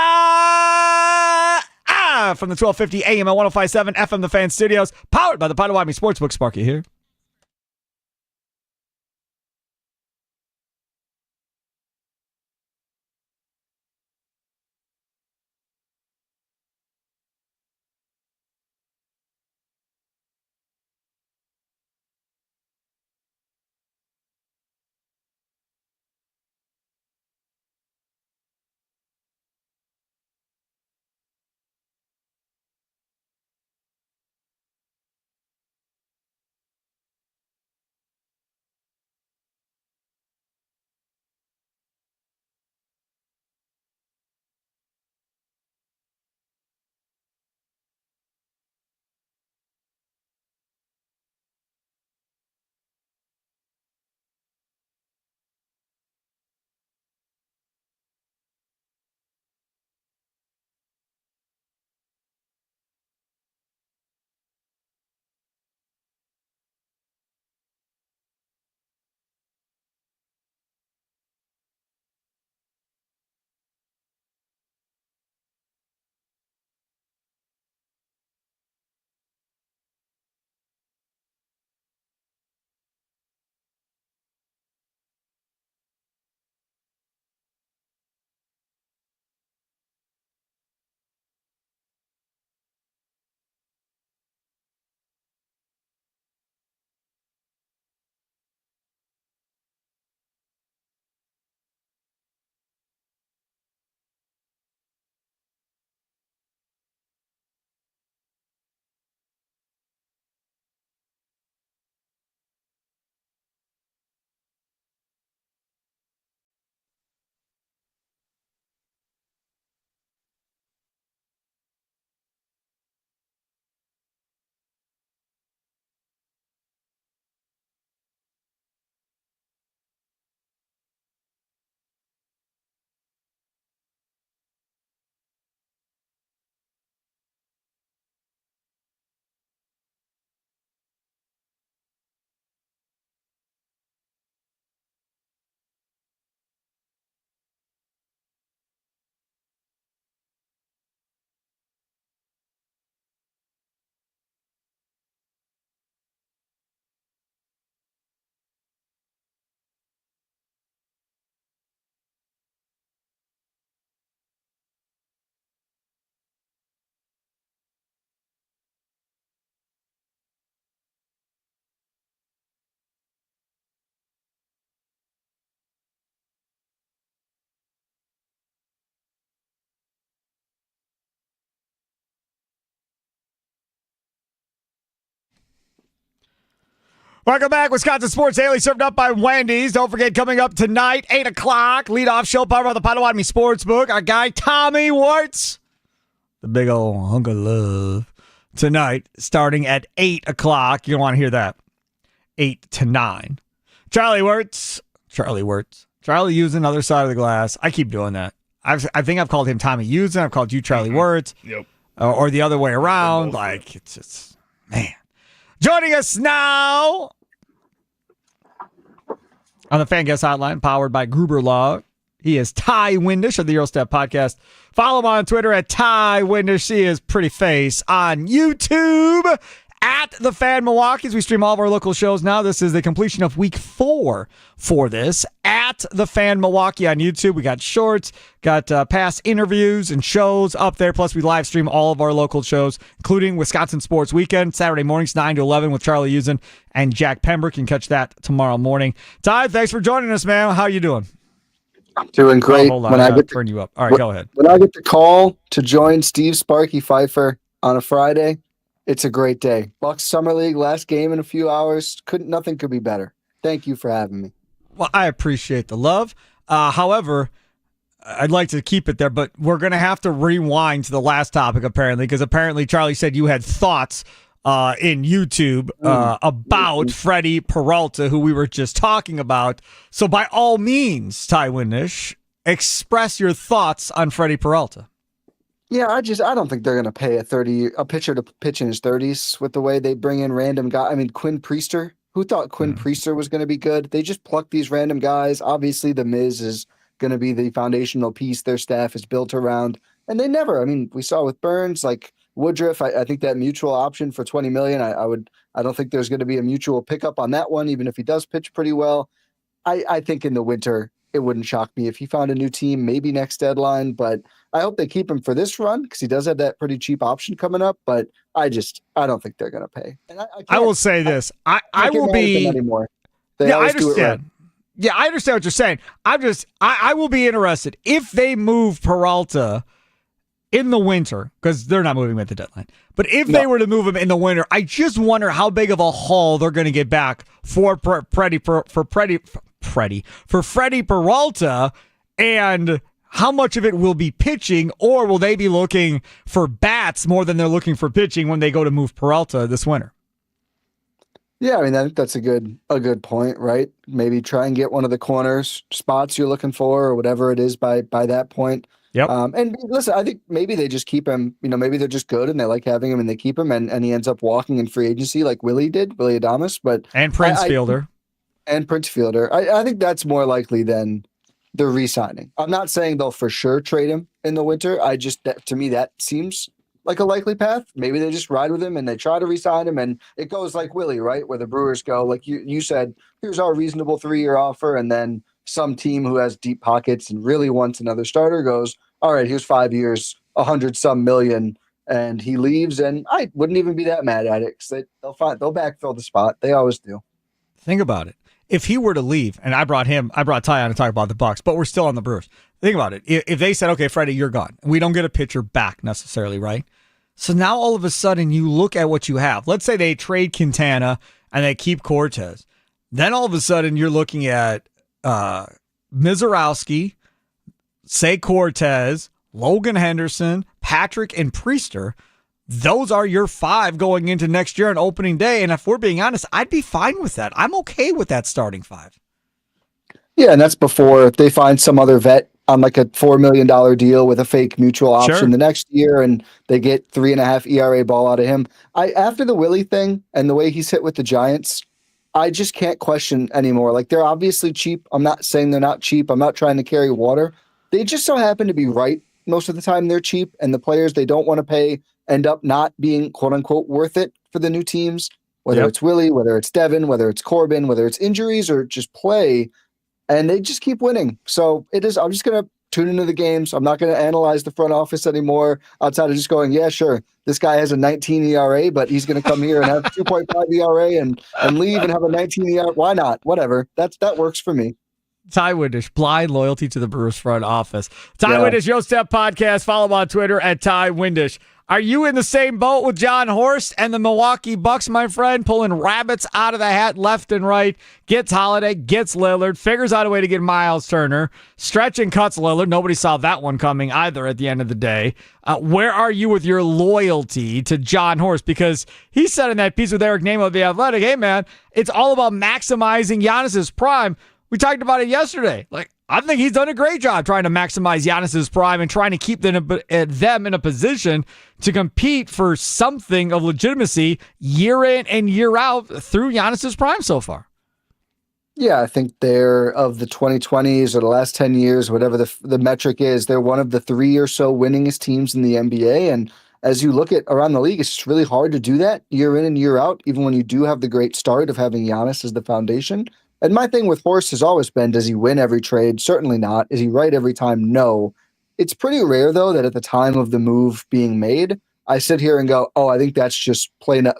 S2: from the 1250 AM at 105.7 FM The Fan Studios, powered by the Potawatomi Sportsbook. Sparky here. Welcome back. Wisconsin Sports Daily, served up by Wendy's. Don't forget, coming up tonight, 8 o'clock, leadoff show powered by the Potawatomi Sportsbook. Our guy, Tommy Wartz, the big old hunk of love, tonight, starting at 8 o'clock. You don't want to hear that. 8 to 9. Charlie Wirtz. Charlie using other side of the glass. I keep doing that. I think I've called him Tommy Usen. I've called you Charlie Wirtz.
S3: Yep.
S2: Or the other way around. Like, it's just, man. Joining us now on the Fan Guest Hotline, powered by Gruber Law. He is Ty Windish of the Eurostep Podcast. Follow him on Twitter at Ty Windish. See his pretty face on YouTube at The Fan Milwaukee. As we stream all of our local shows now. This is the completion of week 4 for this. At The Fan Milwaukee on YouTube. We got shorts, got past interviews and shows up there. Plus, we live stream all of our local shows, including Wisconsin Sports Weekend, Saturday mornings, 9 to 11 with Charlie Usen and Jack Pembroke. You can catch that tomorrow morning. Ty, thanks for joining us, man. How you doing?
S5: Doing great.
S2: Hold on, I got to turn you up. All right, go ahead.
S5: When I get the call to join Steve Sparky Fifer on a Friday, it's a great day. Bucks Summer League, last game in a few hours. Nothing could be better. Thank you for having me.
S2: Well, I appreciate the love. However, I'd like to keep it there, but we're going to have to rewind to the last topic, apparently, because apparently Charlie said you had thoughts in YouTube about Freddie Peralta, who we were just talking about. So by all means, Ty Windish, express your thoughts on Freddie Peralta.
S5: Yeah, I don't think they're going to pay a pitcher to pitch in his 30s with the way they bring in random guys. I mean, Quinn Priester. Who thought Quinn Priester was going to be good? They just pluck these random guys. Obviously, the Miz is going to be the foundational piece their staff is built around, and they never. I mean, we saw with Burns, like Woodruff. I think that mutual option for $20 million. I don't think there's going to be a mutual pickup on that one, even if he does pitch pretty well. I think in the winter it wouldn't shock me if he found a new team, maybe next deadline. But I hope they keep him for this run because he does have that pretty cheap option coming up. But I don't think they're going to pay. And
S2: I will say this: I will be
S5: anymore.
S2: Yeah, I understand. Yeah, I understand what you're saying. I will be interested if they move Peralta in the winter, because they're not moving him at the deadline. But if they were to move him in the winter, I just wonder how big of a haul they're going to get back for Freddie Peralta, and how much of it will be pitching, or will they be looking for bats more than they're looking for pitching when they go to move Peralta this winter?
S5: Yeah, I mean, I think that's a good point, right? Maybe try and get one of the corners spots you're looking for, or whatever it is by that point.
S2: Yep.
S5: And listen, I think maybe they just keep him. Maybe they're just good and they like having him and they keep him, and he ends up walking in free agency like Willie Adames,
S2: and Prince Fielder.
S5: I think that's more likely than the re-signing. I'm not saying they'll for sure trade him in the winter. To me, that seems like a likely path. Maybe they just ride with him and they try to re-sign him, and it goes like Willie, right? Where the Brewers go, like you said, here's our reasonable 3-year offer, and then some team who has deep pockets and really wants another starter goes, all right, here's 5 years, 100-some million, and he leaves, and I wouldn't even be that mad at it because they'll backfill the spot. They always do.
S2: Think about it. If he were to leave, and I brought Ty on to talk about the Bucks, but we're still on the Brewers. Think about it. If they said, okay, Freddie, you're gone, we don't get a pitcher back necessarily, right? So now all of a sudden you look at what you have. Let's say they trade Quintana and they keep Cortez. Then all of a sudden you're looking at Mizorowski, say Cortez, Logan Henderson, Patrick, and Priester. Those are your 5 going into next year on opening day. And if we're being honest, I'd be fine with that. I'm okay with that starting 5.
S5: Yeah, and that's before they find some other vet on like a $4 million deal with a fake mutual option the next year, and they get 3.5 ERA ball out of him. After the Willie thing and the way he's hit with the Giants, I just can't question anymore. Like, they're obviously cheap. I'm not saying they're not cheap. I'm not trying to carry water. They just so happen to be right most of the time. They're cheap, and the players they don't want to pay end up not being quote unquote worth it for the new teams, whether it's Willie, whether it's Devin, whether it's Corbin, whether it's injuries or just play, and they just keep winning. So I'm just going to tune into the games. I'm not going to analyze the front office anymore outside of just going, yeah, sure, this guy has a 19 ERA, but he's going to come here and have 2.5 ERA and leave and have a 19 ERA. Why not? Whatever. That works for me.
S2: Ty Windish, blind loyalty to the Brewers front office. Ty Windish, Yo Step Podcast. Follow him on Twitter at Ty Windish. Are you in the same boat with John Horst and the Milwaukee Bucks, my friend? Pulling rabbits out of the hat left and right. Gets Holiday, gets Lillard, figures out a way to get Miles Turner. Stretch and cuts Lillard. Nobody saw that one coming either at the end of the day. Where are you with your loyalty to John Horst? Because he said in that piece with Eric Namo of The Athletic, hey, man, it's all about maximizing Giannis's prime. We talked about it yesterday. Like, I think he's done a great job trying to maximize Giannis's prime and trying to keep them in a position to compete for something of legitimacy year in and year out through Giannis's prime so far.
S5: Yeah, I think they're, of the 2020s or the last 10 years, whatever the metric is, they're one of the 3 or so winningest teams in the NBA. And as you look at around the league, it's just really hard to do that year in and year out, even when you do have the great start of having Giannis as the foundation. And my thing with Horst has always been, does he win every trade? Certainly not. Is he right every time? No. It's pretty rare, though, that at the time of the move being made, I sit here and go, oh, I think that's just plain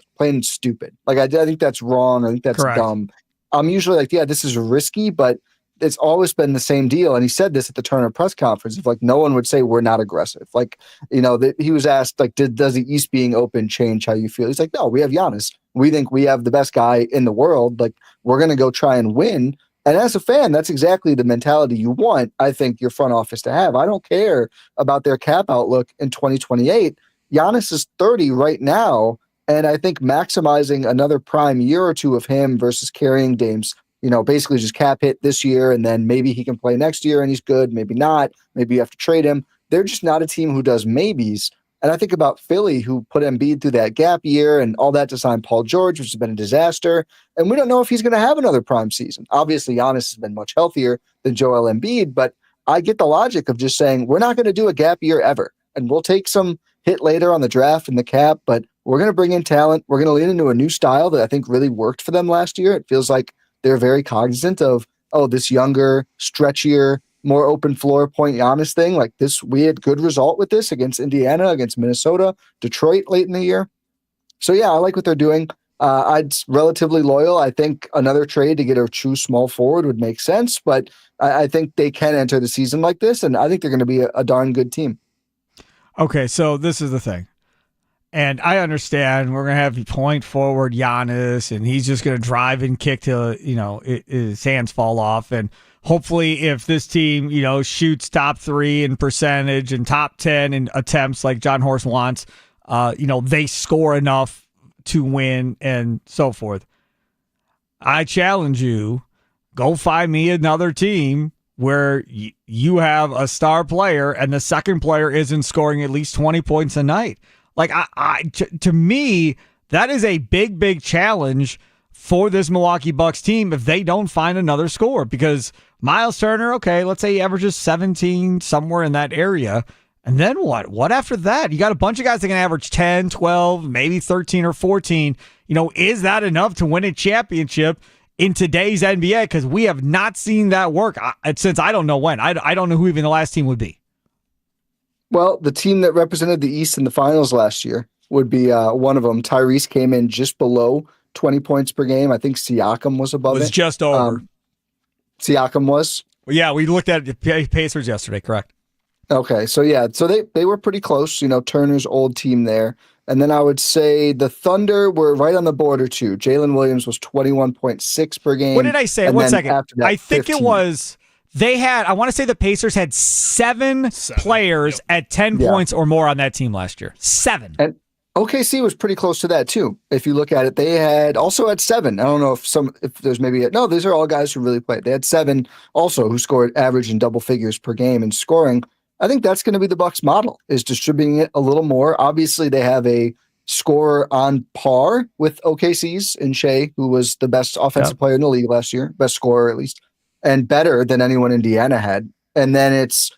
S5: stupid. Like, I think that's wrong. I think that's dumb. I'm usually like, yeah, this is risky, but it's always been the same deal. And he said this at the Turner press conference. If like no one would say we're not aggressive. Like, he was asked like, does the East being open change how you feel? He's like, no, we have Giannis. We think we have the best guy in the world. Like, we're going to go try and win. And as a fan, that's exactly the mentality you want, I think, your front office to have. I don't care about their cap outlook in 2028. Giannis is 30 right now. And I think maximizing another prime year or two of him versus carrying Dame's, basically just cap hit this year, and then maybe he can play next year and he's good, maybe not. Maybe you have to trade him. They're just not a team who does maybes. And I think about Philly, who put Embiid through that gap year and all that to sign Paul George, which has been a disaster. And we don't know if he's going to have another prime season. Obviously, Giannis has been much healthier than Joel Embiid, but I get the logic of just saying we're not going to do a gap year ever. And we'll take some hit later on the draft and the cap, but we're going to bring in talent. We're going to lean into a new style that I think really worked for them last year. It feels like they're very cognizant of, this younger, stretchier, more open floor point Giannis thing. Like this, we had good result with this against Indiana, against Minnesota, Detroit late in the year. So yeah, I like what they're doing. I'd relatively loyal. I think another trade to get a true small forward would make sense, but I think they can enter the season like this, and I think they're going to be a darn good team.
S2: Okay, so this is the thing. And I understand we're going to have point forward Giannis, and he's just going to drive and kick till, his hands fall off. And hopefully if this team, shoots top 3 in percentage and top 10 in attempts like John Horst wants, they score enough to win and so forth. I challenge you, go find me another team where you have a star player and the second player isn't scoring at least 20 points a night. Like, to me, that is a big, big challenge for this Milwaukee Bucks team if they don't find another scorer. Because Miles Turner, okay, let's say he averages 17, somewhere in that area. And then what? What after that? You got a bunch of guys that can average 10, 12, maybe 13 or 14. Is that enough to win a championship in today's NBA? Because we have not seen that work since I don't know when. I don't know who even the last team would be.
S5: Well, the team that represented the East in the finals last year would be one of them. Tyrese came in just below 20 points per game. I think Siakam was above it.
S2: Was just over.
S5: Siakam was?
S2: Well, yeah, we looked at the Pacers yesterday, correct?
S5: Okay, so yeah, so they were pretty close, Turner's old team there. And then I would say the Thunder were right on the border too. Jalen Williams was 21.6 per game.
S2: What did I say? 1 second. I think
S5: 15.
S2: It was... I want to say the Pacers had seven players at 10 points or more on that team last year. 7.
S5: And OKC was pretty close to that too. If you look at it, they had 7. I don't know if there's maybe no, these are all guys who really played. They had 7 also who scored average in double figures per game in scoring. I think that's going to be the Bucks model, is distributing it a little more. Obviously, they have a scorer on par with OKC's in Shea, who was the best offensive player in the league last year, best scorer at least, and better than anyone Indiana had. And then it's,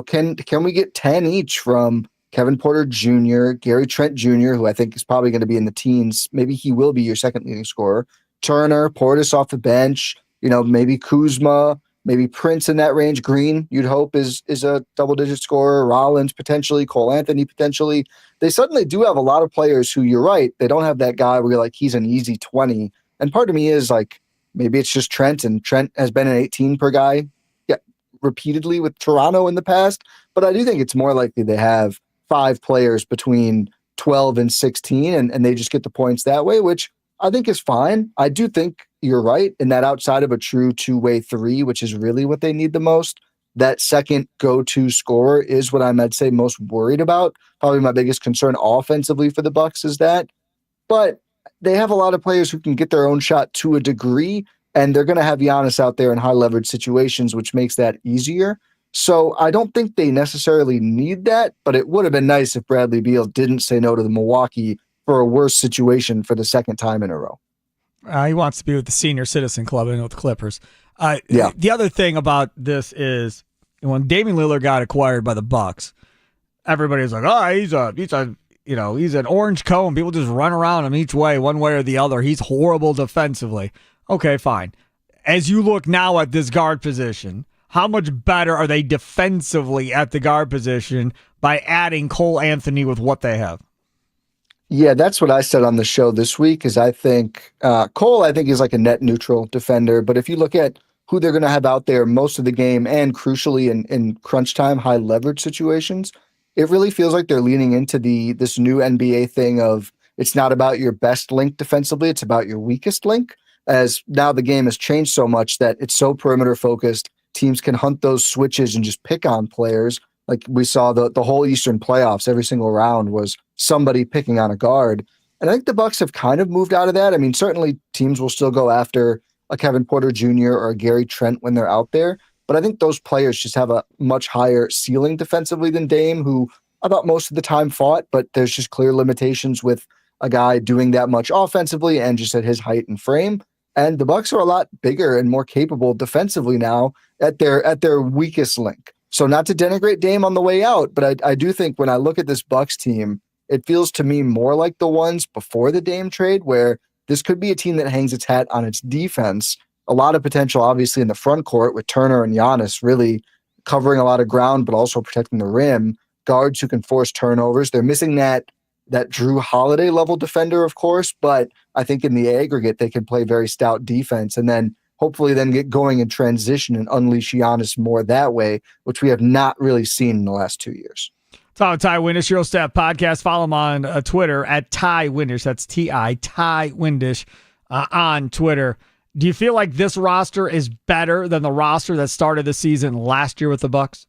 S5: can we get 10 each from Kevin Porter Jr., Gary Trent Jr., who I think is probably going to be in the teens. Maybe he will be your second leading scorer. Turner, Portis off the bench, maybe Kuzma, maybe Prince in that range. Green, you'd hope, is a double-digit scorer. Rollins potentially, Cole Anthony potentially. They suddenly do have a lot of players who, you're right, they don't have that guy where you're like, he's an easy 20. And part of me is like, maybe it's just Trent, and Trent has been an 18 per guy repeatedly with Toronto in the past. But I do think it's more likely they have 5 players between 12 and 16, and they just get the points that way, which I think is fine. I do think you're right in that outside of a true two-way 3, which is really what they need the most, that second go-to scorer is what I'd say most worried about. Probably my biggest concern offensively for the Bucks is that. But they have a lot of players who can get their own shot to a degree, and they're going to have Giannis out there in high leverage situations, which makes that easier. So I don't think they necessarily need that, but it would have been nice if Bradley Beal didn't say no to the Milwaukee for a worse situation for the second time in a row.
S2: He wants to be with the senior citizen club and with the Clippers. The other thing about this is when Damian Lillard got acquired by the Bucks, everybody was like, "Oh, he's an orange cone. People just run around him each way, one way or the other. He's horrible defensively." Okay, fine. As you look now at this guard position, how much better are they defensively at the guard position by adding Cole Anthony with what they have?
S5: Yeah, that's what I said on the show this week, is I think Cole, is like a net neutral defender. But if you look at who they're going to have out there most of the game, and crucially in crunch time, high leverage situations, it really feels like they're leaning into this new NBA thing of it's not about your best link defensively, it's about your weakest link. As now the game has changed so much that it's so perimeter focused, teams can hunt those switches and just pick on players. Like we saw the whole Eastern playoffs, every single round was somebody picking on a guard. And I think the Bucks have kind of moved out of that. I mean, certainly teams will still go after a Kevin Porter Jr. or a Gary Trent when they're out there. But I think those players just have a much higher ceiling defensively than Dame, who I thought most of the time fought, but there's just clear limitations with a guy doing that much offensively and just at his height and frame. And the Bucks are a lot bigger and more capable defensively now at their weakest link. So not to denigrate Dame on the way out, but I do think when I look at this Bucks team, it feels to me more like the ones before the Dame trade, where this could be a team that hangs its hat on its defense. A lot of potential, obviously, in the front court with Turner and Giannis really covering a lot of ground, but also protecting the rim. Guards who can force turnovers. They're missing that Drew Holiday level defender, of course, but I think in the aggregate, they can play very stout defense and then hopefully then get going in transition and unleash Giannis more that way, which we have not really seen in the last 2 years.
S2: Follow Ty Windish, Euro Staff Podcast. Follow him on Twitter at Ty Windish. That's T-I, Ty Windish on Twitter. Do you feel like this roster is better than the roster that started the season last year with the Bucks?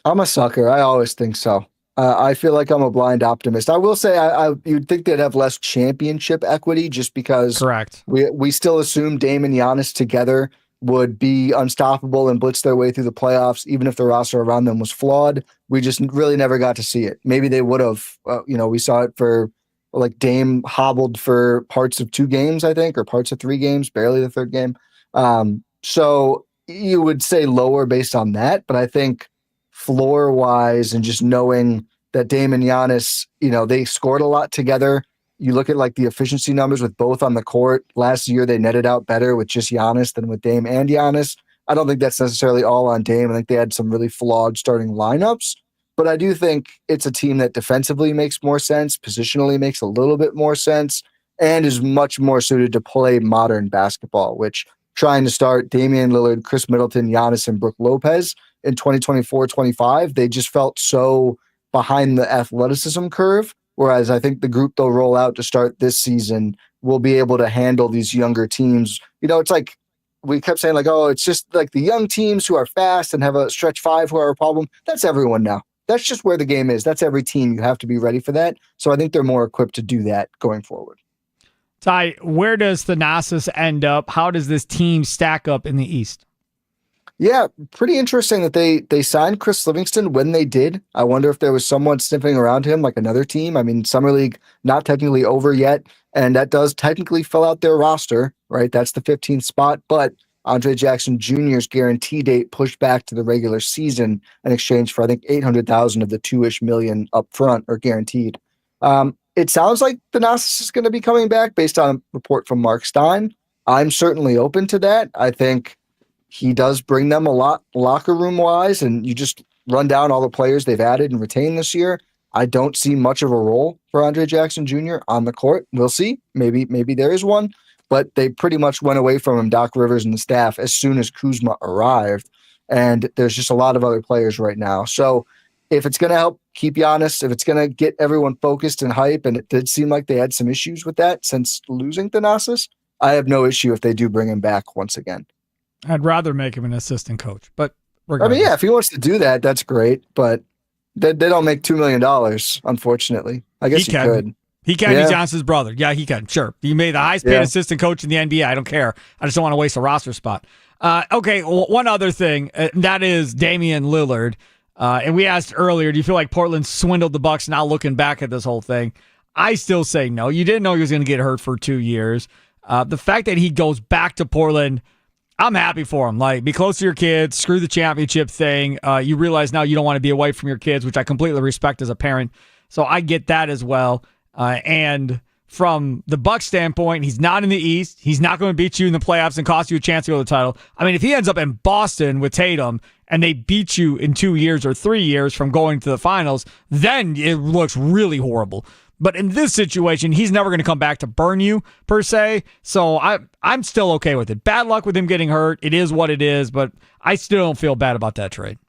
S5: I'm a sucker. I always think so. I feel like I'm a blind optimist. I will say you'd think they'd have less championship equity just because
S2: correct.
S5: We still assume Dame and Giannis together would be unstoppable and blitz their way through the playoffs, even if the roster around them was flawed. We just really never got to see it. Maybe they would have. We saw it for like Dame hobbled for parts of 2 games, I think, or parts of 3 games, barely the 3rd game. So you would say lower based on that, but I think floor wise and just knowing that Dame and Giannis, they scored a lot together. You look at like the efficiency numbers with both on the court. Last year, they netted out better with just Giannis than with Dame and Giannis. I don't think that's necessarily all on Dame. I think they had some really flawed starting lineups, but I do think it's a team that defensively makes more sense, positionally makes a little bit more sense, and is much more suited to play modern basketball, which trying to start Damian Lillard, Chris Middleton, Giannis, and Brook Lopez in 2024-25, they just felt so behind the athleticism curve. Whereas I think the group they'll roll out to start this season will be able to handle these younger teams. It's like we kept saying like, oh, it's just like the young teams who are fast and have a stretch 5 who are a problem. That's everyone now. That's just where the game is. That's every team. You have to be ready for that. So I think they're more equipped to do that going forward.
S2: Ty, where does Thanasis end up? How does this team stack up in the East?
S5: Yeah, pretty interesting that they signed Chris Livingston when they did. I wonder if there was someone sniffing around him, like another team. I mean, Summer League not technically over yet, and that does technically fill out their roster, right? That's the 15th spot, but Andre Jackson Jr.'s guarantee date pushed back to the regular season in exchange for, I think, $800,000 of the $2-ish million up front or guaranteed. It sounds like Thanasis is going to be coming back based on a report from Mark Stein. I'm certainly open to that. I think he does bring them a lot locker room wise, and you just run down all the players they've added and retained this year. I don't see much of a role for Andre Jackson Jr. on the court. We'll see. Maybe there is one, but they pretty much went away from him, Doc Rivers and the staff, as soon as Kuzma arrived. And there's just a lot of other players right now. So if it's going to help keep Giannis, if it's going to get everyone focused and hype, and it did seem like they had some issues with that since losing Thanasis, I have no issue if they do bring him back once again.
S2: I'd rather make him an assistant coach, but
S5: regardless. I mean, yeah, if he wants to do that, that's great, but they don't make $2 million, unfortunately. I guess he could.
S2: He can. Yeah. He's Giannis' brother. Yeah, he can. Sure. He made the highest paid assistant coach in the NBA. I don't care. I just don't want to waste a roster spot. Okay, one other thing, that is Damian Lillard. And we asked earlier, do you feel like Portland swindled the Bucks now looking back at this whole thing? I still say no. You didn't know he was going to get hurt for 2 years. The fact that he goes back to Portland, I'm happy for him. Like, be close to your kids, screw the championship thing. You realize now you don't want to be away from your kids, which I completely respect as a parent. So I get that as well. And from the Bucks standpoint, he's not in the East. He's not going to beat you in the playoffs and cost you a chance to go to the title. I mean, if he ends up in Boston with Tatum and they beat you in 2 years or 3 years from going to the finals, then it looks really horrible. But in this situation, he's never going to come back to burn you, per se. So I'm still okay with it. Bad luck with him getting hurt. It is what it is, but I still don't feel bad about that trade.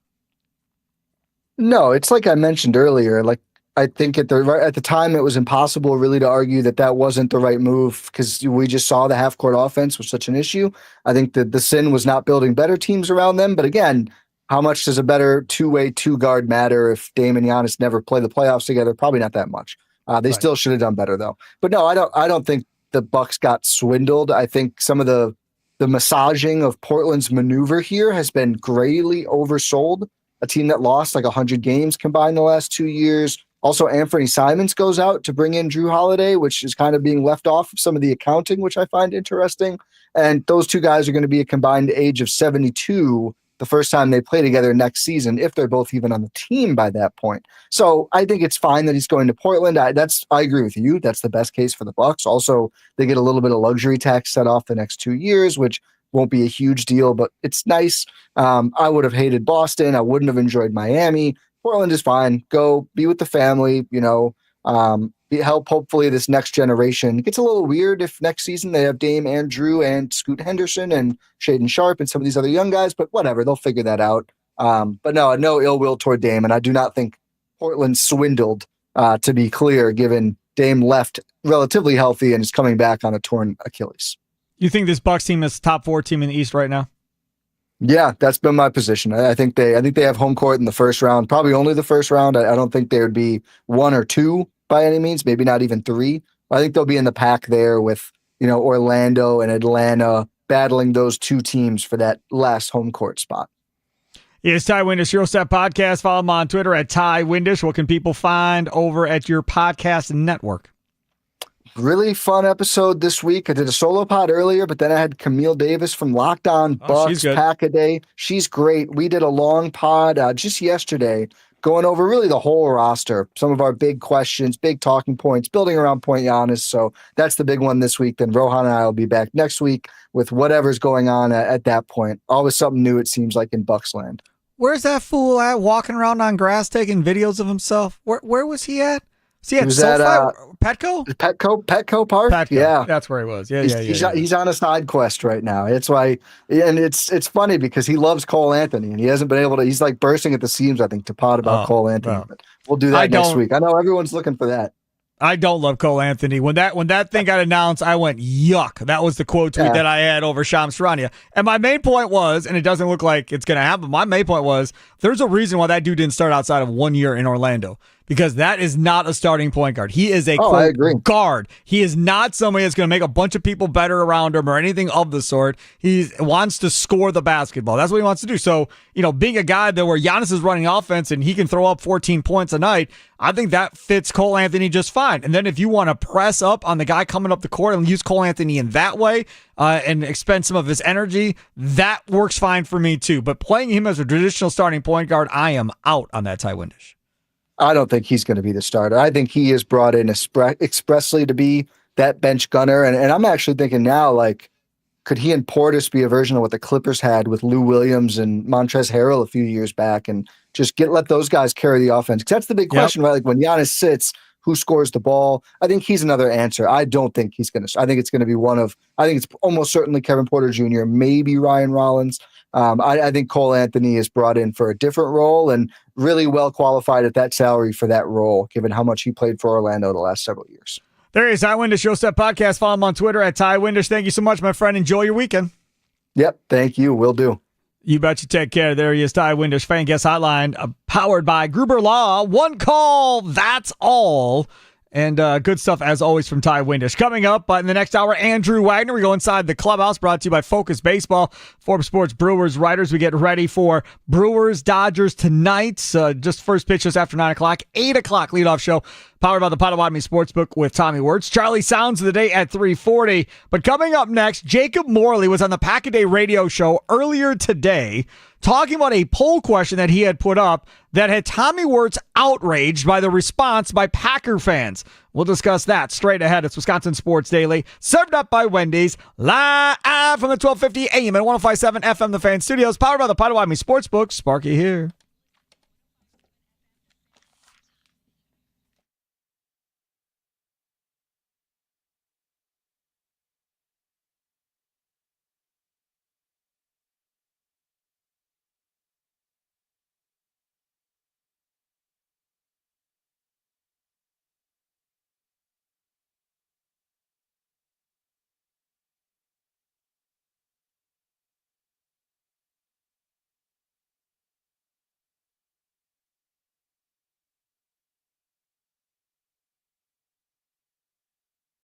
S5: No, it's like I mentioned earlier. Like, I think at the time it was impossible really to argue that wasn't the right move because we just saw the half-court offense was such an issue. I think that the sin was not building better teams around them. But again, how much does a better two-way two-guard matter if Dame and Giannis never play the playoffs together? Probably not that much. They still should have done better though. But no, I don't think the Bucks got swindled. I think some of the massaging of Portland's maneuver here has been greatly oversold. A team that lost like 100 games combined the last 2 years. Also, Anthony Simons goes out to bring in Drew Holiday, which is kind of being left off of some of the accounting, which I find interesting. And those two guys are going to be a combined age of 72 the first time they play together next season, if they're both even on the team by that point. So I think it's fine that he's going to Portland. I agree with you. That's the best case for the Bucks. Also, they get a little bit of luxury tax set off the next 2 years, which won't be a huge deal, but it's nice. I would have hated Boston. I wouldn't have enjoyed Miami. Portland is fine. Go be with the family, help hopefully this next generation. It gets a little weird if next season they have Dame, Andrew, and Scoot Henderson and Shaden Sharp and some of these other young guys, but whatever, they'll figure that out. But no ill will toward Dame, and I do not think Portland swindled, to be clear, given Dame left relatively healthy and is coming back on a torn Achilles.
S2: You think this Bucks team is top 4 team in the East right now?
S5: Yeah, that's been my position. I think they have home court in the first round, probably only the first round. I don't think they would be 1 or 2 by any means, maybe not even 3. I think they'll be in the pack there with, Orlando and Atlanta battling those 2 teams for that last home court spot.
S2: It's Ty Windish, Euro Step Podcast. Follow him on Twitter at Ty Windish. What can people find over at your podcast network?
S5: Really fun episode this week. I did a solo pod earlier, but then I had Camille Davis from Locked On Bucks, Pack a Day. She's great. We did a long pod just yesterday going over really the whole roster, some of our big questions, big talking points, building around Point Giannis. So that's the big one this week. Then Rohan and I will be back next week with whatever's going on at that point. Always something new, it seems like, in Bucks land.
S2: Where's that fool at walking around on grass taking videos of himself? Where was he at? See, at Petco?
S5: Petco Park.
S2: Petco. Yeah, that's where he was.
S5: He's on a side quest right now. It's why, and it's funny because he loves Cole Anthony, and he hasn't been able to. He's like bursting at the seams, I think, to pod about Cole Anthony. Well, but we'll do that next week. I know everyone's looking for that.
S2: I don't love Cole Anthony. When that thing got announced, I went, yuck. That was the quote tweet that I had over Shams Charania. And my main point was, and it doesn't look like it's going to happen, my main point was, there's a reason why that dude didn't start outside of 1 year in Orlando. Because that is not a starting point guard. He is a guard. He is not somebody that's going to make a bunch of people better around him or anything of the sort. He wants to score the basketball. That's what he wants to do. So, being a guy where Giannis is running offense and he can throw up 14 points a night, I think that fits Cole Anthony just fine. And then if you want to press up on the guy coming up the court and use Cole Anthony in that way and expend some of his energy, that works fine for me too. But playing him as a traditional starting point guard, I am out on that, Ty Windish.
S5: I don't think he's going to be the starter. I think he is brought in expressly to be that bench gunner. And I'm actually thinking now, like, could he and Portis be a version of what the Clippers had with Lou Williams and Montrezl Harrell a few years back and just let those guys carry the offense? Because that's the big question, right? Like when Giannis sits, who scores the ball? I think he's another answer. I don't think he's going to. I think it's going to be I think it's almost certainly Kevin Porter Jr., maybe Ryan Rollins. I think Cole Anthony is brought in for a different role and really well qualified at that salary for that role, given how much he played for Orlando the last several years.
S2: There he is, Ty Windish, Show Step Podcast. Follow him on Twitter at Ty Windish. Thank you so much, my friend. Enjoy your weekend.
S5: Yep, thank you. Will do.
S2: You bet you take care. There he is, Ty Windish, Fan Guest Hotline, powered by Gruber Law. One call, that's all. And good stuff, as always, from Ty Windish. Coming up in the next hour, Andrew Wagner. We go inside the clubhouse, brought to you by Focus Baseball. Forbes Sports Brewers writers. We get ready for Brewers-Dodgers tonight. Just first pitch just after 9 o'clock. 8 o'clock leadoff show, powered by the Potawatomi Sportsbook with Tommy Wirtz. Charlie Sounds of the day at 3:40. But coming up next, Jacob Morley was on the Pack-A-Day radio show earlier today, talking about a poll question that he had put up that had Tommy Wirtz outraged by the response by Packer fans. We'll discuss that straight ahead. It's Wisconsin Sports Daily, served up by Wendy's, live from the 1250 AM and 105.7 FM The Fan Studios, powered by the Potawatomi Sportsbook. Sparky here.